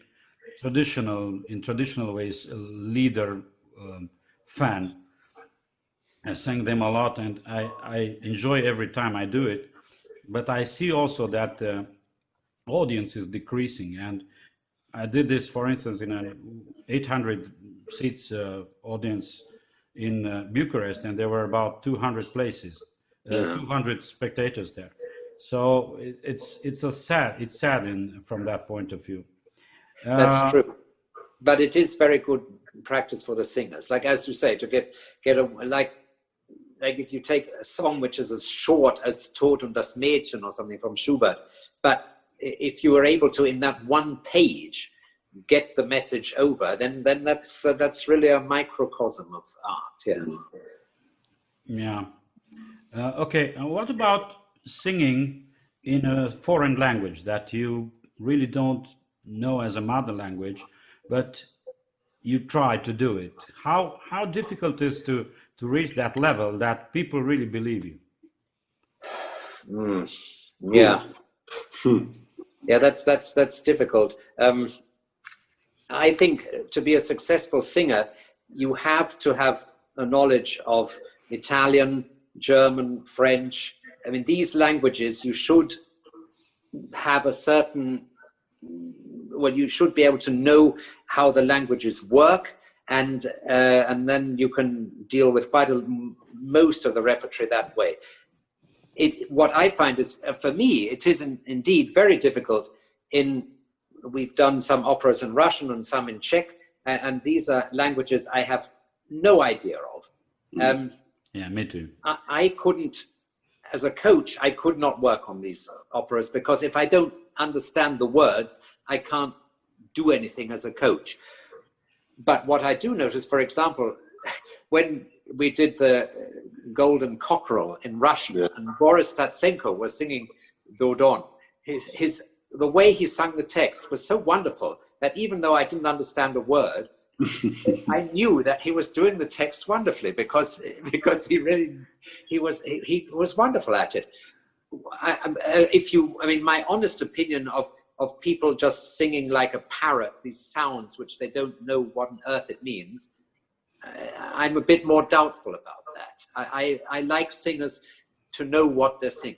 traditional ways leader fan. I sang them a lot, and I enjoy every time I do it. But I see also that the audience is decreasing, and I did this, for instance, in an 800 seats audience in Bucharest, and there were about 200 places, 200 spectators there. So it's sad from that point of view. That's true, but it is very good practice for the singers. Like, as you say, to get like if you take a song which is as short as Tod und das Mädchen or something from Schubert, but if you are able to, in that one page, get the message over, then that's really a microcosm of art. Yeah. Yeah. Okay. What about singing in a foreign language that you really don't know as a mother language, but you try to do it. How difficult is to reach that level that people really believe you? Yeah. Yeah, that's difficult. I think to be a successful singer, you have to have a knowledge of Italian, German, French. I mean, these languages, you should have a certain, well, you should be able to know how the languages work, and then you can deal with most of the repertory that way. What I find is, for me, it is indeed very difficult. We've done some operas in Russian and some in Czech, and these are languages I have no idea of. Yeah, me too. I couldn't, as a coach, I could not work on these operas, because if I don't understand the words, I can't do anything as a coach. But what I do notice, for example, when we did the Golden Cockerel in Russian, and Boris Tatsenko was singing Dodon, the way he sang the text was so wonderful that even though I didn't understand a word, I knew that he was doing the text wonderfully, because he was wonderful at it. My honest opinion of people just singing like a parrot, these sounds which they don't know what on earth it means, I'm a bit more doubtful about that. I like singers to know what they're singing.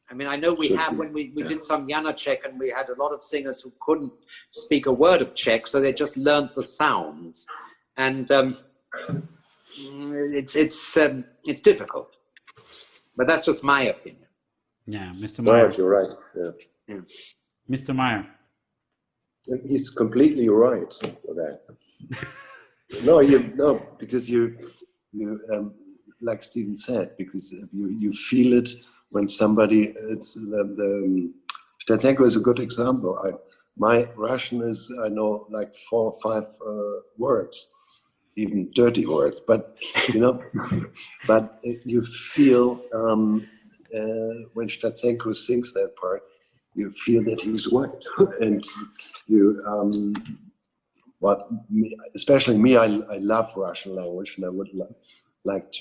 I mean, I know when we did some Janacek, and we had a lot of singers who couldn't speak a word of Czech, so they just learned the sounds, and it's difficult. But that's just my opinion. Yeah, Mr. Meyer. Right, you're right. Yeah. Mr. Meyer. He's completely right for that. Because you like Stephen said, because you feel it when somebody. It's the Statsenko is a good example. My Russian is, I know, like 4 or 5 words, even dirty words, but but you feel when Statsenko sings that part, you feel that he's right, and you. But especially me, I love Russian language, and I would love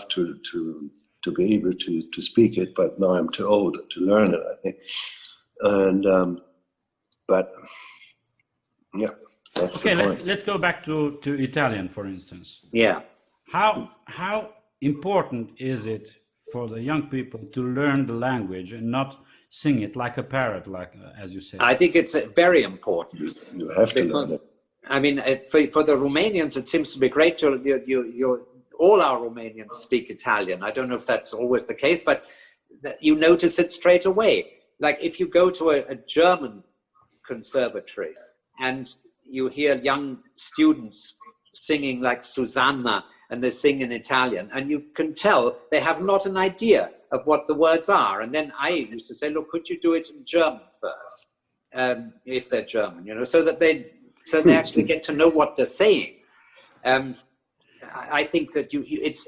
to be able to speak it, but now I'm too old to learn it, I think. And but yeah, that's okay. the point. Let's go back to Italian, for instance. Yeah. How important is it for the young people to learn the language and not sing it like a parrot, like as you said? I think it's very important. You have to learn it. I mean, for the Romanians, it seems to be great. All our Romanians speak Italian. I don't know if that's always the case, but you notice it straight away. Like if you go to a German conservatory and you hear young students singing like Susanna, and they sing in Italian, and you can tell they have not an idea of what the words are. And then I used to say, look, could you do it in German first, if they're German, so that they actually get to know what they're saying. I think that it's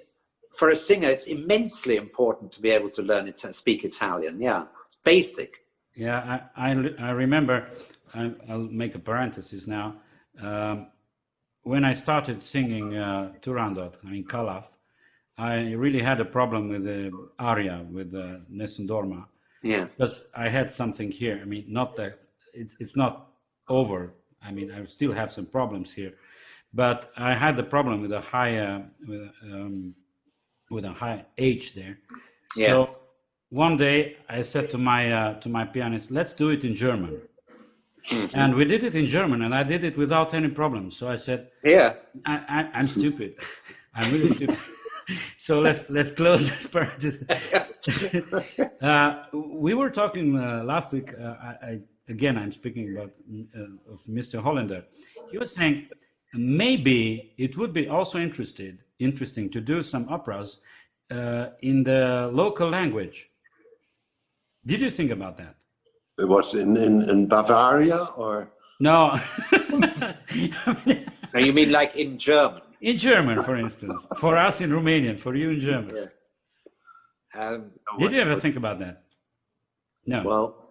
for a singer, it's immensely important to be able to learn to speak Italian. Yeah, it's basic. Yeah, I remember. I'll make a parenthesis now. When I started singing Turandot, Kalaf, I really had a problem with the aria, with the Nessun Yeah. Because I had something here. I mean, not that it's not over. I mean, I still have some problems here, but I had the problem with a high with a high H there. Yeah. So one day I said to my pianist, let's do it in German. Mm-hmm. And we did it in German, and I did it without any problem. So I said, "Yeah, I'm stupid. I'm really stupid." So let's close this parenthesis. We were talking last week. I'm speaking about of Mr. Hollander. He was saying maybe it would be also interesting to do some operas in the local language. Did you think about that? What, in Bavaria or? No. You mean like in German? In German, for instance. For us in Romanian, for you in German. Yeah. Did you ever think about that? No. Well,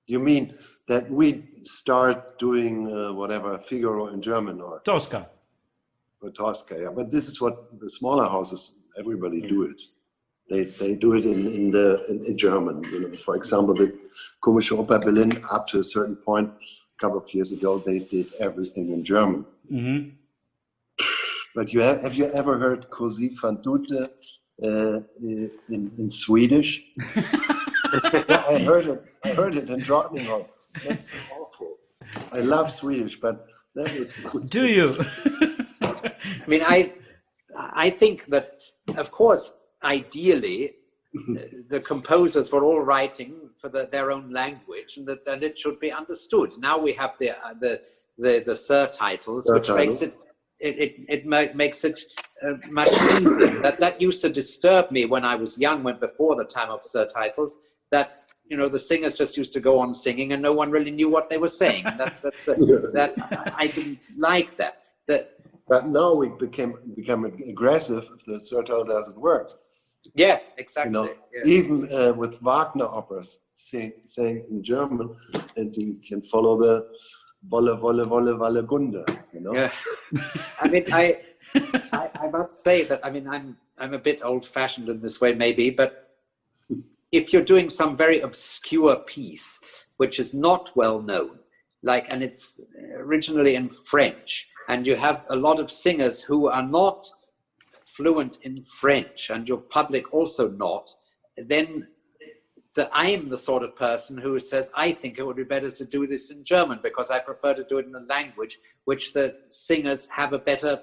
You mean that we start doing whatever Figaro in German or Tosca. Tosca? Yeah, but this is what the smaller houses. Everybody do it. They do it in German. You know, for example, the Komische Oper Berlin, up to a certain point, a couple of years ago, they did everything in German. Mm-hmm. But have you ever heard Così fan tutte in Swedish? Yeah, I heard it in Drottningham. That's awful. I love Swedish, but that is. Do you? I mean, I think that, of course, ideally, the composers were all writing for their own language, and that it should be understood. Now we have the surtitles, which makes it makes it much easier. That used to disturb me when I was young, before the time of surtitles. That, you know, the singers just used to go on singing and no one really knew what they were saying. That I didn't like that. But now we become aggressive if the surtitle doesn't work. Yeah, exactly. You know, yeah. Even with Wagner operas, saying in German, and you can follow the Wolle, Wolle, Wolle, Wallegunde. You know. Yeah. I mean, I must say that, I mean, I'm a bit old-fashioned in this way, maybe, but if you're doing some very obscure piece, which is not well known, and it's originally in French, and you have a lot of singers who are not fluent in French, and your public also not, then I'm the sort of person who says, I think it would be better to do this in German, because I prefer to do it in a language which the singers have a better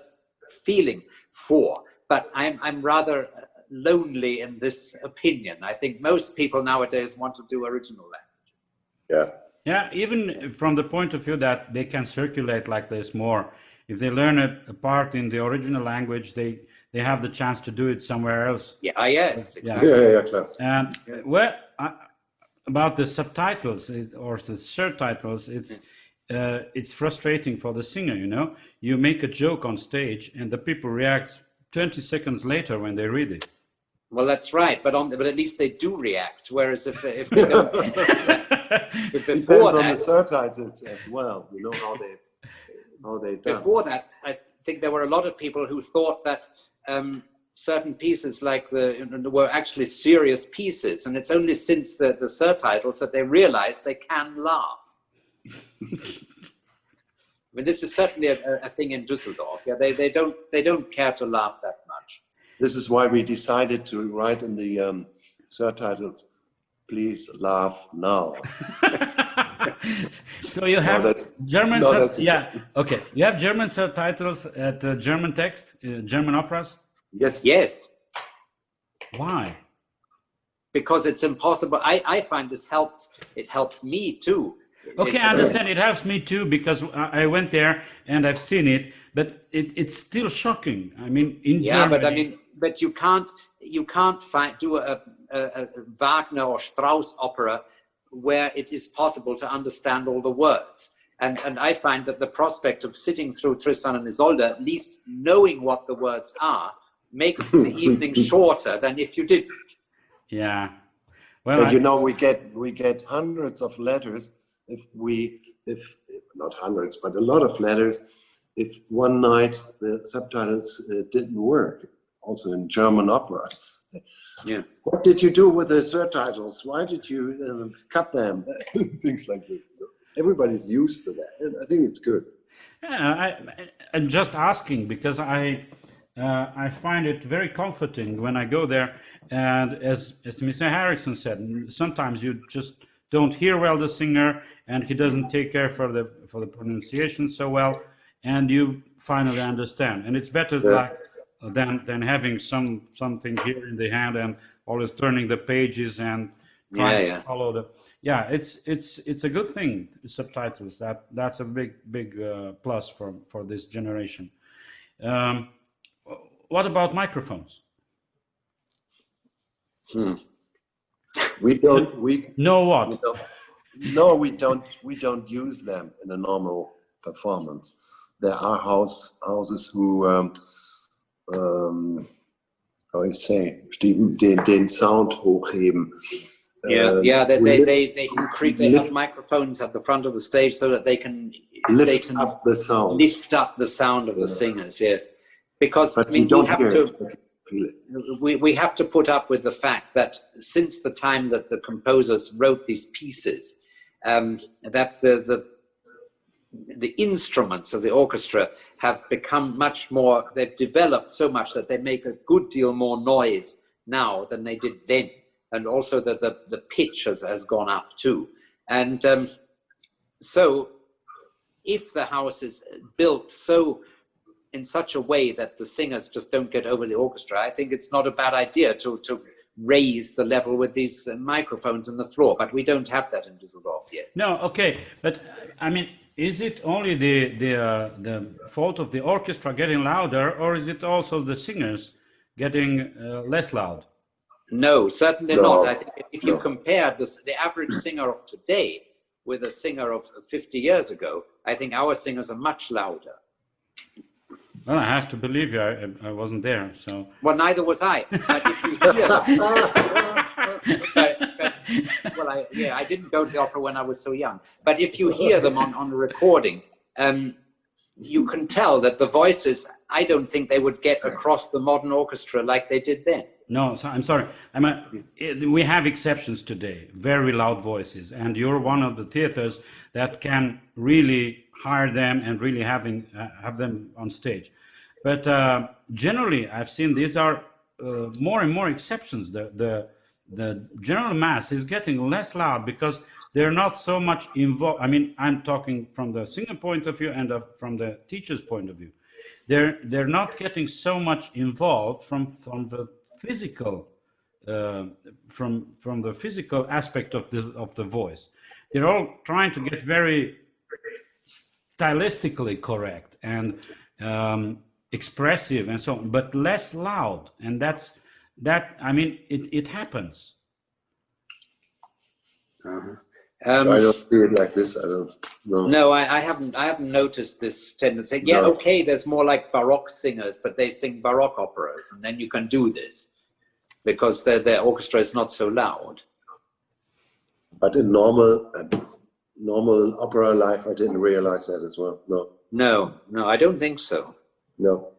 feeling for. But I'm rather lonely in this opinion. I think most people nowadays want to do original language. Yeah. Yeah, even from the point of view that they can circulate like this more. If they learn a part in the original language, they have the chance to do it somewhere else. Yeah, yes, exactly. Yeah, clear. And about the subtitles or the surtitles, it's frustrating for the singer. You know, you make a joke on stage, and the people react 20 seconds later when they read it. Well, that's right, but at least they do react. Whereas if they don't, Depends on the surtitles as well. You know how they done. Before that, I think there were a lot of people who thought that certain pieces were actually serious pieces, and it's only since the surtitles that they realized they can laugh. I mean, this is certainly a thing in Düsseldorf. Yeah, they don't care to laugh that much. This is why we decided to write in the surtitles, "Please laugh now." So you have German okay. You have German subtitles at German text, German operas? Yes. Yes. Why? Because it's impossible. I find this helps. It helps me too. Okay, I understand. It helps me too, because I went there and I've seen it, but it's still shocking. I mean, in Germany. But you can't do a Wagner or Strauss opera where it is possible to understand all the words. And I find that the prospect of sitting through Tristan and Isolde, at least knowing what the words are, makes the evening shorter than if you didn't. Yeah. Well, and you know, we get hundreds of letters if not hundreds, but a lot of letters if one night the subtitles didn't work. Also in German opera. Yeah. What did you do with the surtitles? Why did you cut them? Things like this. Everybody's used to that, and I think it's good. Yeah, I'm just asking because I find it very comforting when I go there, and as Mr. Harrison said, sometimes you just don't hear well the singer, and he doesn't take care for the pronunciation so well, and you finally understand, and it's better than having something here in the hand and always turning the pages and trying to follow the. Yeah, it's a good thing. Subtitles, that's a big plus for this generation. What about microphones? We don't. No, what? We don't use them in a normal performance. There are houses who. How ich say, den Sound hochheben. They increase. They have microphones at the front of the stage so that they can lift up the sound. Lift up the sound of the singers. Yes, because But I mean, you don't hear it, but you feel it. we have to put up with the fact that since the time that the composers wrote these pieces, that the instruments of the orchestra have become much more. They've developed so much that they make a good deal more noise now than they did then. And also the pitch has gone up too. And so if the house is built in such a way that the singers just don't get over the orchestra, I think it's not a bad idea to raise the level with these microphones on the floor. But we don't have that in Düsseldorf yet. No, okay. But I mean, is it only the fault of the orchestra getting louder, or is it also the singers getting less loud? No, certainly not. I think if you compare the average singer of today with a singer of 50 years ago, I think our singers are much louder. Well, I have to believe you. I wasn't there, so. Well, neither was I. But if you hear them, I didn't go to the opera when I was so young. But if you hear them on a recording, you can tell that the voices, I don't think they would get across the modern orchestra like they did then. No, so I'm sorry. We have exceptions today, very loud voices, and you're one of the theaters that can really hire them and really have them on stage. But generally, I've seen these are more and more exceptions. The general mass is getting less loud because they're not so much involved. I mean, I'm talking from the singer point of view and from the teacher's point of view. They're not getting so much involved from the physical from the physical aspect of the voice. They're all trying to get very stylistically correct and expressive and so on, but less loud. And that. I mean, it happens. I don't see it like this. I don't know. No, I haven't noticed this tendency. Yeah, No. okay, there's more like Baroque singers, but they sing Baroque operas, and then you can do this because their orchestra is not so loud. But in normal opera life, I didn't realize that as well. No. No, I don't think so. No.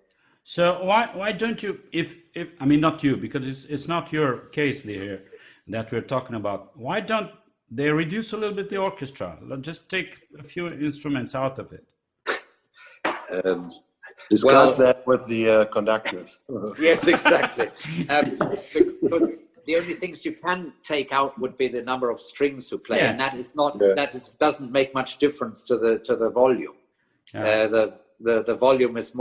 So why don't you, if I mean, not you, because it's not your case there that we're talking about. Why don't they reduce a little bit the orchestra? Just take a few instruments out of it. Discuss that with the conductors. Yes, exactly. The only things you can take out would be the number of strings who play, and that is not doesn't make much difference to the volume. Yeah. The volume is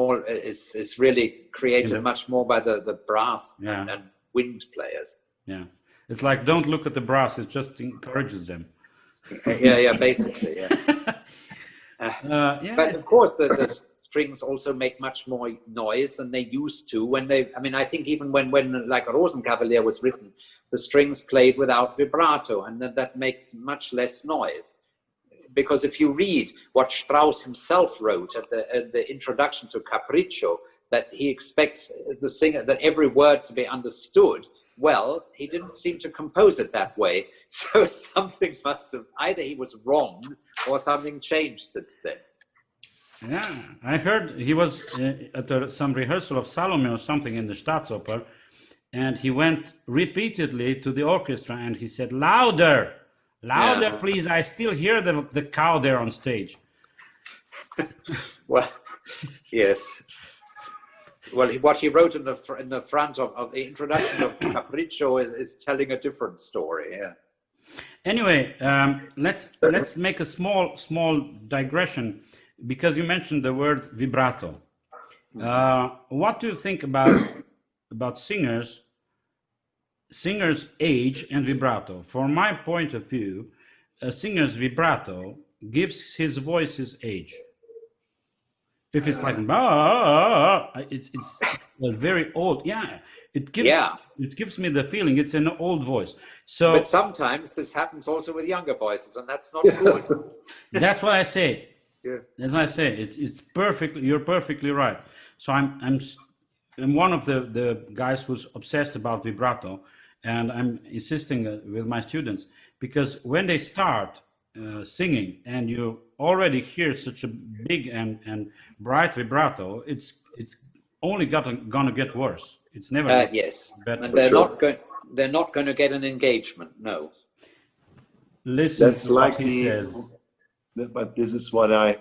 really created much more by the brass and wind players. Yeah, it's like don't look at the brass; it just encourages them. Basically, But of course, the strings also make much more noise than they used to when they. I mean, I think even when like Rosenkavalier was written, the strings played without vibrato, and that made much less noise. Because if you read what Strauss himself wrote at the introduction to Capriccio, that he expects the singer that every word to be understood. Well, he didn't seem to compose it that way. So something must have, either he was wrong or something changed since then. Yeah, I heard he was at some rehearsal of Salome or something in the Staatsoper, and he went repeatedly to the orchestra and he said, louder, please, I still hear the cow there on stage. Well, yes. Well, what he wrote in the front of the introduction of Capriccio is telling a different story. Yeah. Anyway, let's make a small digression because you mentioned the word vibrato. What do you think about singers' age and vibrato? From my point of view, a singer's vibrato gives his voice his age. If it's like it's very old. Yeah, it gives me the feeling it's an old voice. So, but sometimes this happens also with younger voices, and that's not good. That's what I say. Yeah. That's what I say. It's perfect. You're perfectly right. So I'm one of the guys who's obsessed about vibrato, And I'm insisting with my students, because when they start singing and you already hear such a big and bright vibrato, it's only gonna get worse. It's never yes, better. and they're sure. they're not going to get an engagement. No. Listen That's to like what he says. but this is what I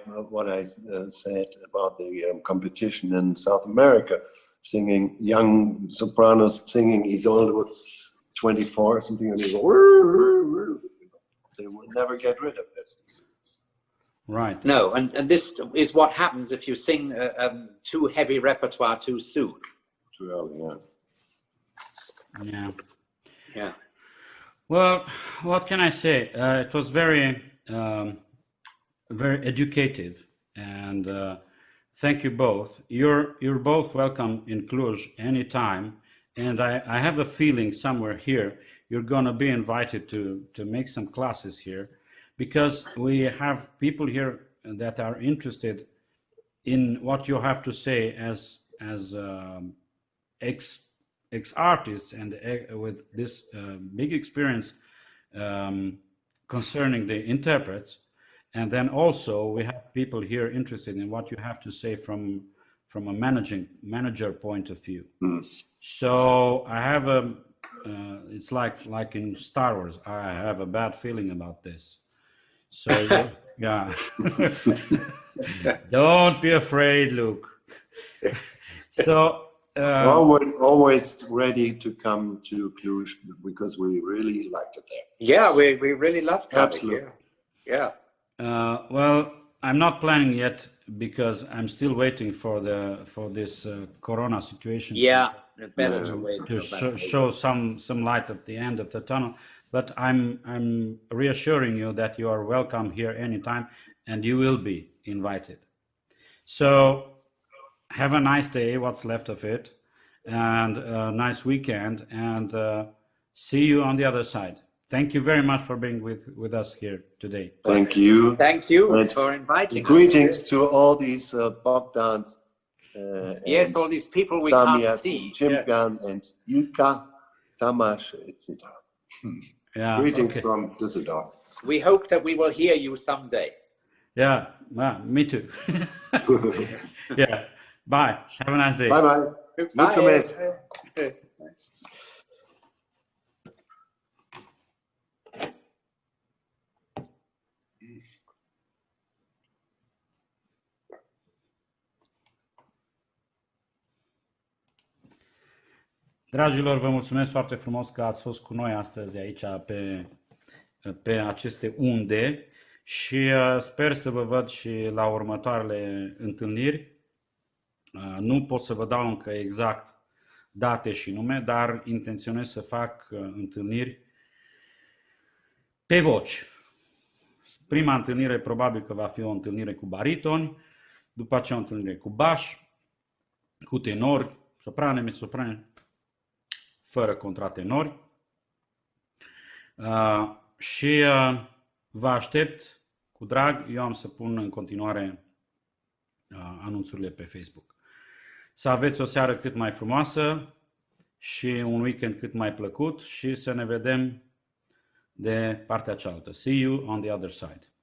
said about the competition in South America, singing young sopranos singing. He's only 24 or something, and they go. They will never get rid of it. Right. No, and this is what happens if you sing too heavy repertoire too soon. Too early, yeah. Yeah. Yeah. Well, what can I say? It was very, very educative, and thank you both. You're both welcome in Cluj anytime, and I have a feeling somewhere here you're gonna be invited to make some classes here, because we have people here that are interested in what you have to say as ex artists and with this big experience concerning the interprets. And then also we have people here interested in what you have to say from a manager point of view. So I have a it's like in Star Wars, I have a bad feeling about this. So yeah. Don't be afraid, Luke. So always ready to come to Cluj, because we really liked it there. Yeah, we really love coming. Absolutely. Yeah. well, I'm not planning yet, because I'm still waiting for this Corona situation. Yeah, better to wait To till that. show some light at the end of the tunnel. But I'm reassuring you that you are welcome here anytime, and you will be invited. So have a nice day, what's left of it, and a nice weekend, and see you on the other side. Thank you very much for being with us here today. Thank you. Thank you And for inviting us. greetings to all these Bogdans. Yes, all these people we can't Samias, see. Jimgan, and Ilka, Tamash, etc. Yeah. Greetings Okay. from Düsseldorf. We hope that we will hear you someday. Yeah. Me too. Yeah. Bye. Have a nice day. Bye bye. Mucho mes. Dragilor, vă mulțumesc foarte frumos că ați fost cu noi astăzi aici pe aceste unde și sper să vă văd și la următoarele întâlniri. Nu pot să vă dau încă exact date și nume, dar intenționez să fac întâlniri pe voci. Prima întâlnire probabil că va fi o întâlnire cu baritoni, după aceea o întâlnire cu baș, cu tenori, soprane, mezzosoprane, fără contratenori. Și vă aștept cu drag. Eu am să pun în continuare anunțurile pe Facebook. Să aveți o seară cât mai frumoasă și un weekend cât mai plăcut și să ne vedem de partea cealaltă. See you on the other side.